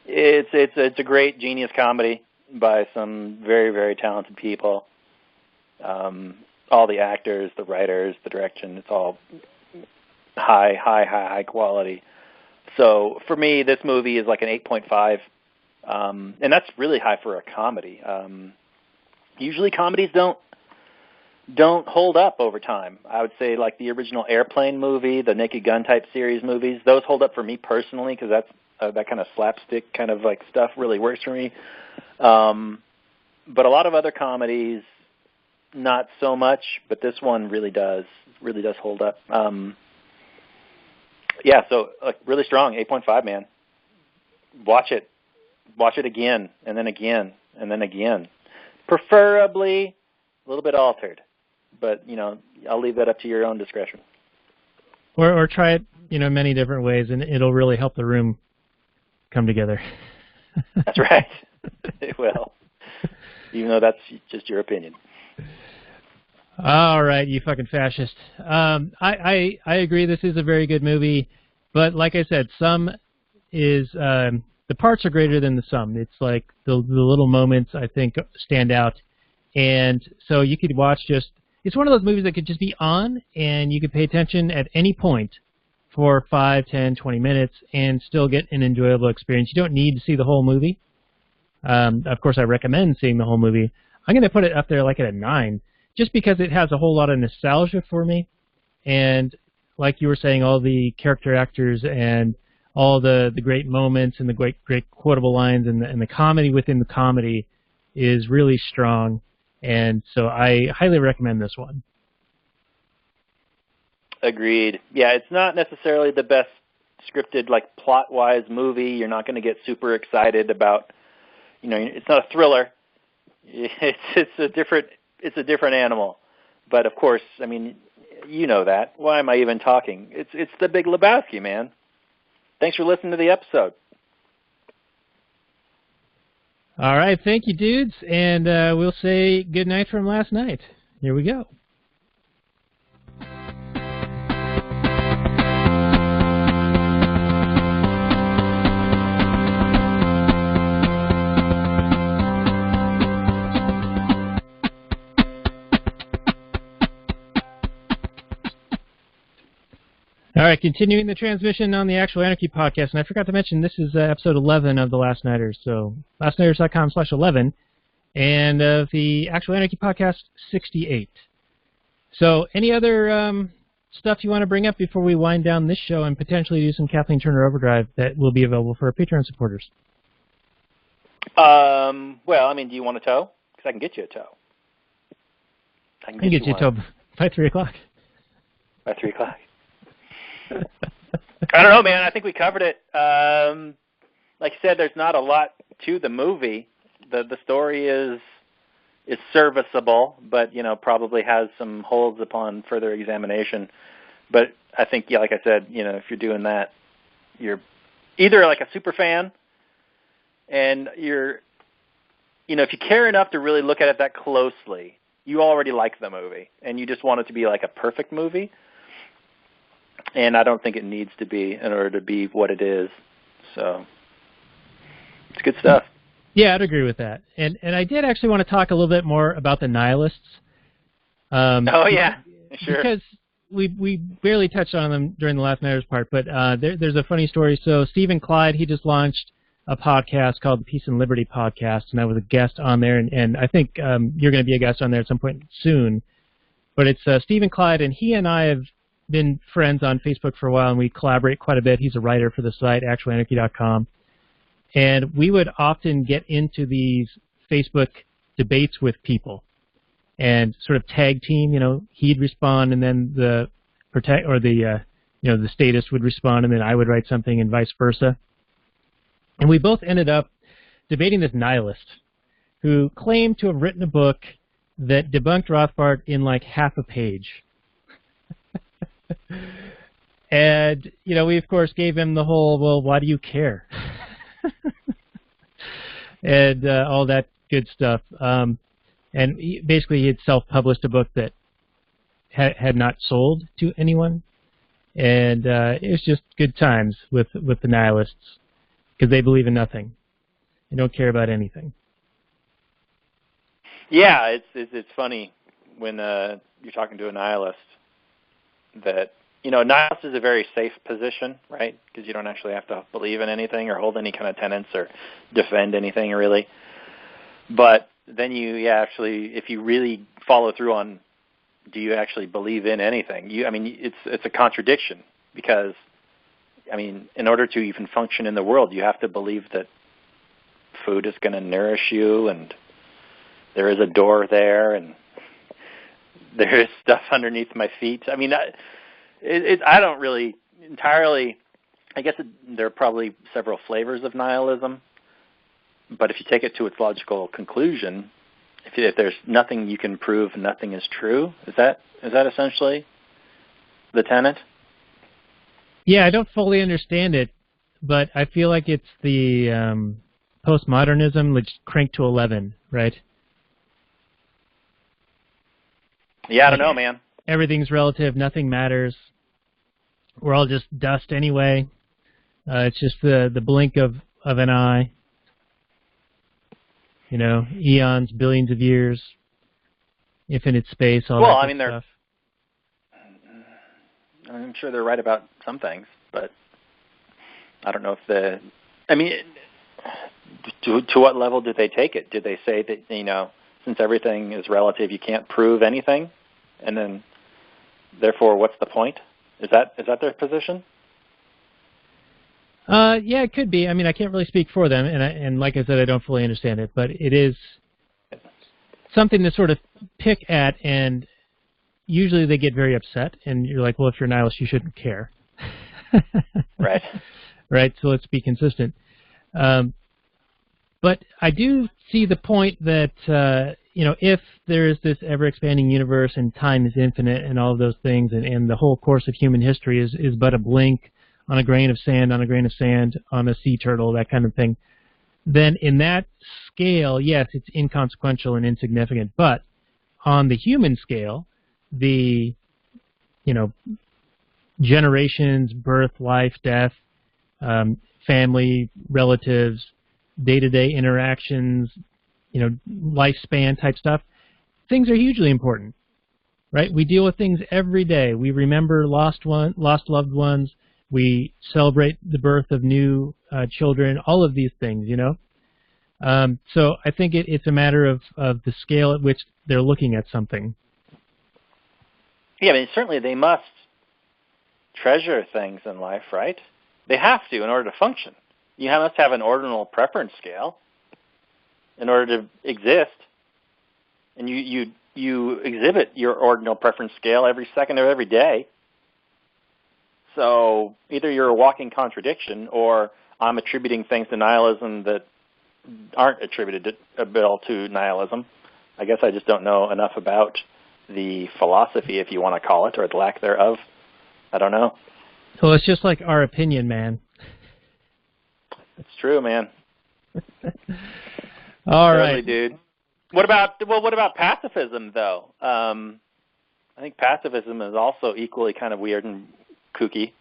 It's a great genius comedy by some very, very talented people. All the actors, the writers, the direction, it's all high quality. So for me, this movie is like an 8.5, and that's really high for a comedy. Usually comedies don't hold up over time. I would say like the original Airplane movie, the Naked Gun type series movies, those hold up for me personally because that's that kind of slapstick kind of like stuff really works for me. But a lot of other comedies, not so much, but this one really does hold up. Yeah, so like really strong, 8.5, man. Watch it again, and then again, and then again. Preferably a little bit altered, but I'll leave that up to your own discretion. Or try it, many different ways, and it'll really help the room come together. That's right. It will, even though that's just your opinion. All right, you fucking fascist. I agree. This is a very good movie, but like I said, some is the parts are greater than the sum. It's like the little moments I think stand out, and so you could watch just. It's one of those movies that could just be on, and you could pay attention at any point for 5, 10, 20 minutes, and still get an enjoyable experience. You don't need to see the whole movie. Of course, I recommend seeing the whole movie. I'm going to put it up there like at a 9. Just because it has a whole lot of nostalgia for me, and like you were saying, all the character actors and all the great moments and the great quotable lines and the comedy within the comedy is really strong, and so I highly recommend this one. Agreed. Yeah, it's not necessarily the best scripted, like plot-wise movie. You're not going to get super excited about, it's not a thriller. It's a different animal. But of course, I mean, you know that. Why am I even talking? It's the Big Lebowski, man. Thanks for listening to the episode. All right, thank you, dudes, and we'll say good night from last night. Here we go. All right, continuing the transmission on the Actual Anarchy podcast, and I forgot to mention this is episode 11 of the Last Nighters, so lastnighters.com/11, and the Actual Anarchy podcast 68. So any other stuff you want to bring up before we wind down this show and potentially do some Kathleen Turner Overdrive that will be available for our Patreon supporters? Well, I mean, do you want a tow? Because I can get you a tow. I can get you a tow by 3 o'clock. By 3 o'clock. I don't know, man. I think we covered it. Like I said, there's not a lot to the movie. The story is serviceable, but probably has some holes upon further examination. But I think, yeah, like I said, if you're doing that, you're either like a super fan, and if you care enough to really look at it that closely, you already like the movie, and you just want it to be like a perfect movie. And I don't think it needs to be in order to be what it is. So it's good stuff. Yeah, I'd agree with that. And I did actually want to talk a little bit more about the nihilists. Oh, yeah, sure. Because we barely touched on them during the Last Nighters part, but there's a funny story. So Stephen Clyde, he just launched a podcast called the Peace and Liberty Podcast, and I was a guest on there, and I think you're going to be a guest on there at some point soon. But it's Stephen Clyde, and he and I have been friends on Facebook for a while, and we collaborate quite a bit. He's a writer for the site, actualanarchy.com. And we would often get into these Facebook debates with people and sort of tag team. He'd respond, and then the statist would respond, and then I would write something, and vice versa. And we both ended up debating this nihilist who claimed to have written a book that debunked Rothbard in like half a page. And, we, of course, gave him the whole, well, why do you care? And all that good stuff. And basically, he had self-published a book that had not sold to anyone, and it was just good times with the nihilists because they believe in nothing. They don't care about anything. Yeah, it's funny when you're talking to a nihilist that, you know, nihilist is a very safe position, right? Because you don't actually have to believe in anything or hold any kind of tenets or defend anything really. But then actually, if you really follow through on, do you actually believe in anything? It's a contradiction because, I mean, in order to even function in the world, you have to believe that food is going to nourish you and there is a door there and there is stuff underneath my feet. I mean, I don't really entirely, I guess there are probably several flavors of nihilism, but if you take it to its logical conclusion, if there's nothing you can prove, nothing is true, is that essentially the tenet? Yeah, I don't fully understand it, but I feel like it's the postmodernism which cranked to 11, right? Yeah, I don't know, man. Everything's relative. Nothing matters. We're all just dust anyway. It's just the blink of an eye. You know, eons, billions of years, infinite space, all that good stuff. I'm sure they're right about some things, but I don't know if to what level did they take it? Did they say that, you know, since everything is relative, you can't prove anything, and then therefore, what's the point? Is that their position? Yeah, it could be. I mean, I can't really speak for them, and like I said, I don't fully understand it, but it is something to sort of pick at, and usually they get very upset, and you're like, well, if you're a nihilist, you shouldn't care. Right. Right, so let's be consistent. But I do see the point that, you know, if there is this ever-expanding universe and time is infinite and all of those things, and the whole course of human history is but a blink on a grain of sand, on a grain of sand, on a sea turtle, that kind of thing, then in that scale, yes, it's inconsequential and insignificant. But on the human scale, the, you know, generations, birth, life, death, family, relatives, day-to-day interactions, you know, lifespan type stuff, things are hugely important, right? We deal with things every day. We remember lost loved ones. We celebrate the birth of new children, all of these things, you know. So I think it's a matter of the scale at which they're looking at something. Yeah, I mean, certainly they must treasure things in life, right? They have to in order to function. You must have an ordinal preference scale in order to exist. And you exhibit your ordinal preference scale every second of every day. So either you're a walking contradiction, or I'm attributing things to nihilism that aren't attributed to nihilism. I guess I just don't know enough about the philosophy, if you want to call it, or the lack thereof. I don't know. Well, it's just like our opinion, man. It's true, man. All right, dude. What about pacifism, though? I think pacifism is also equally kind of weird and kooky.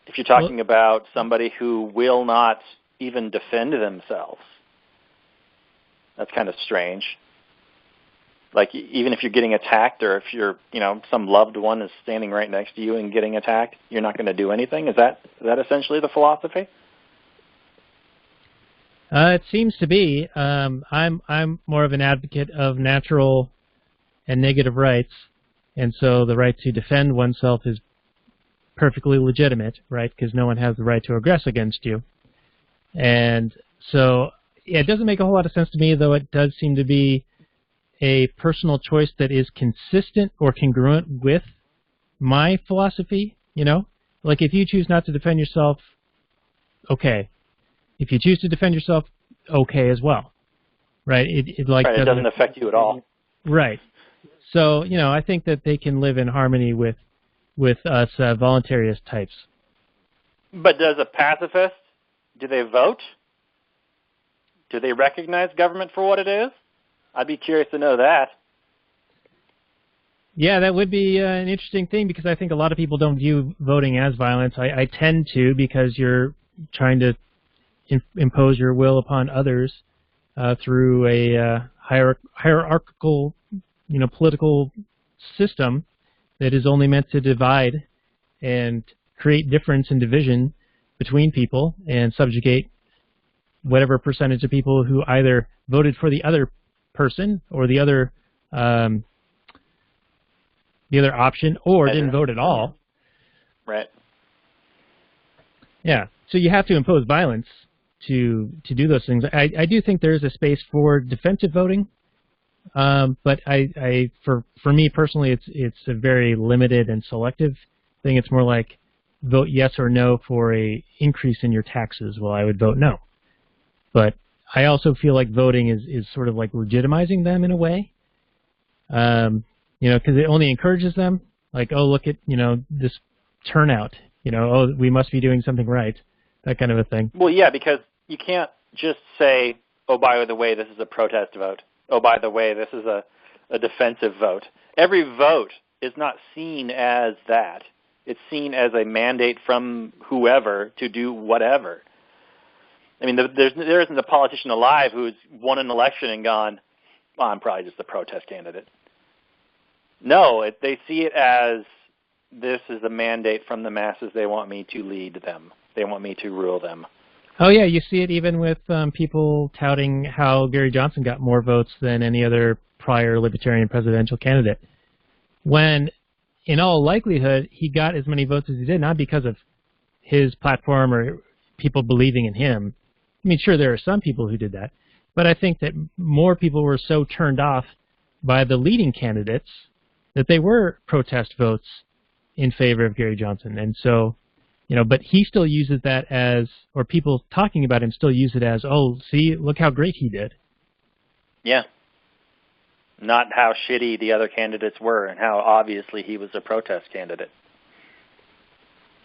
If you're talking about somebody who will not even defend themselves, that's kind of strange. Like, even if you're getting attacked, or if you're, you know, some loved one is standing right next to you and getting attacked, you're not going to do anything. Is that essentially the philosophy? It seems to be. I'm more of an advocate of natural and negative rights, and so the right to defend oneself is perfectly legitimate, right? Because no one has the right to aggress against you. And so, yeah, it doesn't make a whole lot of sense to me, though it does seem to be a personal choice that is consistent or congruent with my philosophy, you know? Like, if you choose not to defend yourself, okay. If you choose to defend yourself, okay as well, right? It doesn't affect you at all. Right. So, you know, I think that they can live in harmony with us voluntarist types. But does a pacifist, do they vote? Do they recognize government for what it is? I'd be curious to know that. Yeah, that would be an interesting thing because I think a lot of people don't view voting as violence. I tend to because you're trying to impose your will upon others through a hierarchical, political system that is only meant to divide and create difference and division between people and subjugate whatever percentage of people who either voted for the other person or the other option or didn't vote at all. Right. Yeah. So you have to impose violence to do those things. I do think there is a space for defensive voting, but for me personally, it's a very limited and selective thing. It's more like vote yes or no for a increase in your taxes. Well, I would vote no. But I also feel like voting is sort of like legitimizing them in a way, because it only encourages them. Like, oh, look at this turnout. Oh, we must be doing something right. That kind of a thing. Well, yeah, because you can't just say, oh, by the way, this is a protest vote. Oh, by the way, this is a defensive vote. Every vote is not seen as that. It's seen as a mandate from whoever to do whatever. I mean, there isn't a politician alive who's won an election and gone, well, I'm probably just a protest candidate. No, they see it as this is a mandate from the masses. They want me to lead them. They want me to rule them. Oh, yeah, you see it even with people touting how Gary Johnson got more votes than any other prior Libertarian presidential candidate. When, in all likelihood, he got as many votes as he did, not because of his platform or people believing in him. I mean, sure, there are some people who did that, but I think that more people were so turned off by the leading candidates that they were protest votes in favor of Gary Johnson. And so, but he still uses that as, or people talking about him still use it as, oh, see, look how great he did. Yeah. Not how shitty the other candidates were and how obviously he was a protest candidate.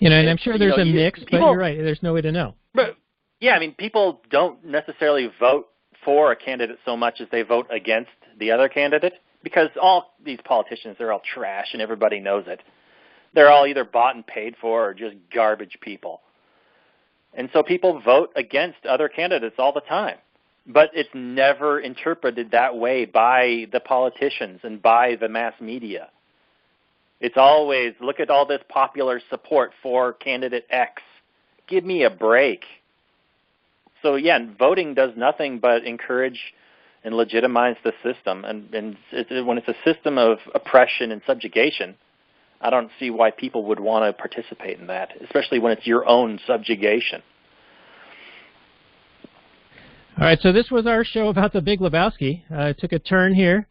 And I'm sure there's a mix, but you're right, there's no way to know. But, yeah, I mean, people don't necessarily vote for a candidate so much as they vote against the other candidate, because all these politicians, they're all trash and everybody knows it. They're all either bought and paid for or just garbage people. And so people vote against other candidates all the time. But it's never interpreted that way by the politicians and by the mass media. It's always, look at all this popular support for candidate X. Give me a break. So, yeah, voting does nothing but encourage and legitimize the system. And when it's a system of oppression and subjugation, I don't see why people would want to participate in that, especially when it's your own subjugation. All right, so this was our show about the Big Lebowski. It took a turn here,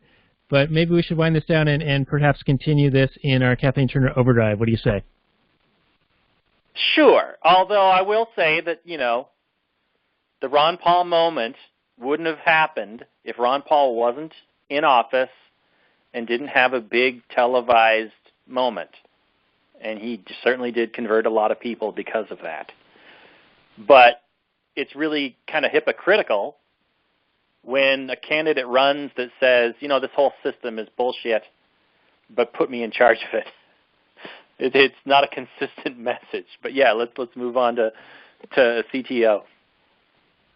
but maybe we should wind this down and perhaps continue this in our Kathleen Turner Overdrive. What do you say? Sure, although I will say that, the Ron Paul moment wouldn't have happened if Ron Paul wasn't in office and didn't have a big televised moment. And he certainly did convert a lot of people because of that. But it's really kind of hypocritical when a candidate runs that says, this whole system is bullshit, but put me in charge of it. It's not a consistent message. But yeah, let's move on to CTO.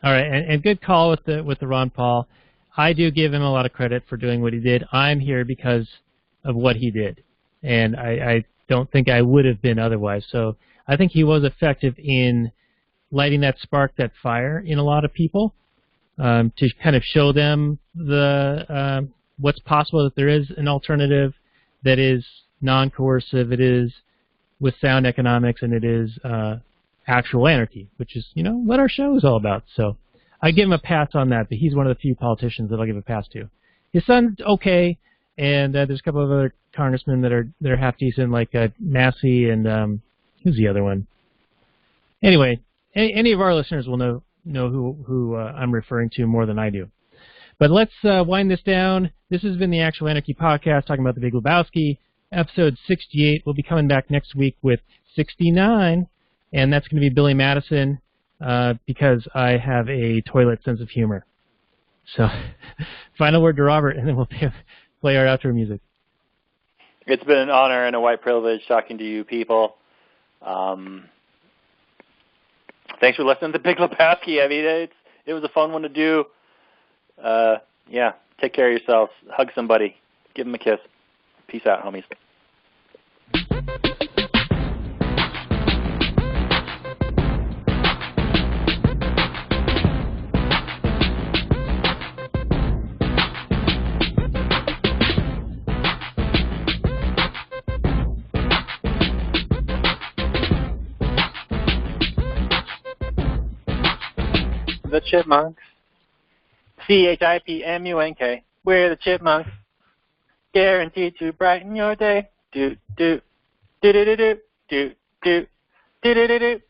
All right, and good call with the Ron Paul. I do give him a lot of credit for doing what he did. I'm here because of what he did, and I don't think I would have been otherwise. So I think he was effective in lighting that spark, that fire in a lot of people, to kind of show them what's possible, that there is an alternative that is non-coercive, it is with sound economics, and it is actual anarchy, which is, what our show is all about. So I give him a pass on that, but he's one of the few politicians that I'll give a pass to. His son's okay, and there's a couple of other congressmen that are half decent, like Massey and who's the other one? Anyway, any of our listeners will know who I'm referring to more than I do. But let's wind this down. This has been the Actual Anarchy podcast, talking about the Big Lebowski, episode 68. We'll be coming back next week with 69, and that's going to be Billy Madison, because I have a toilet sense of humor. So, final word to Robert, and then we'll play our outro music. It's been an honor and a white privilege talking to you people. Thanks for listening to Big Lebowski. I mean, it was a fun one to do. Yeah, take care of yourselves. Hug somebody. Give them a kiss. Peace out, homies. The Chipmunks. CHIPMUNK. We're the Chipmunks. Guaranteed to brighten your day. Do do do do do do do do do do do.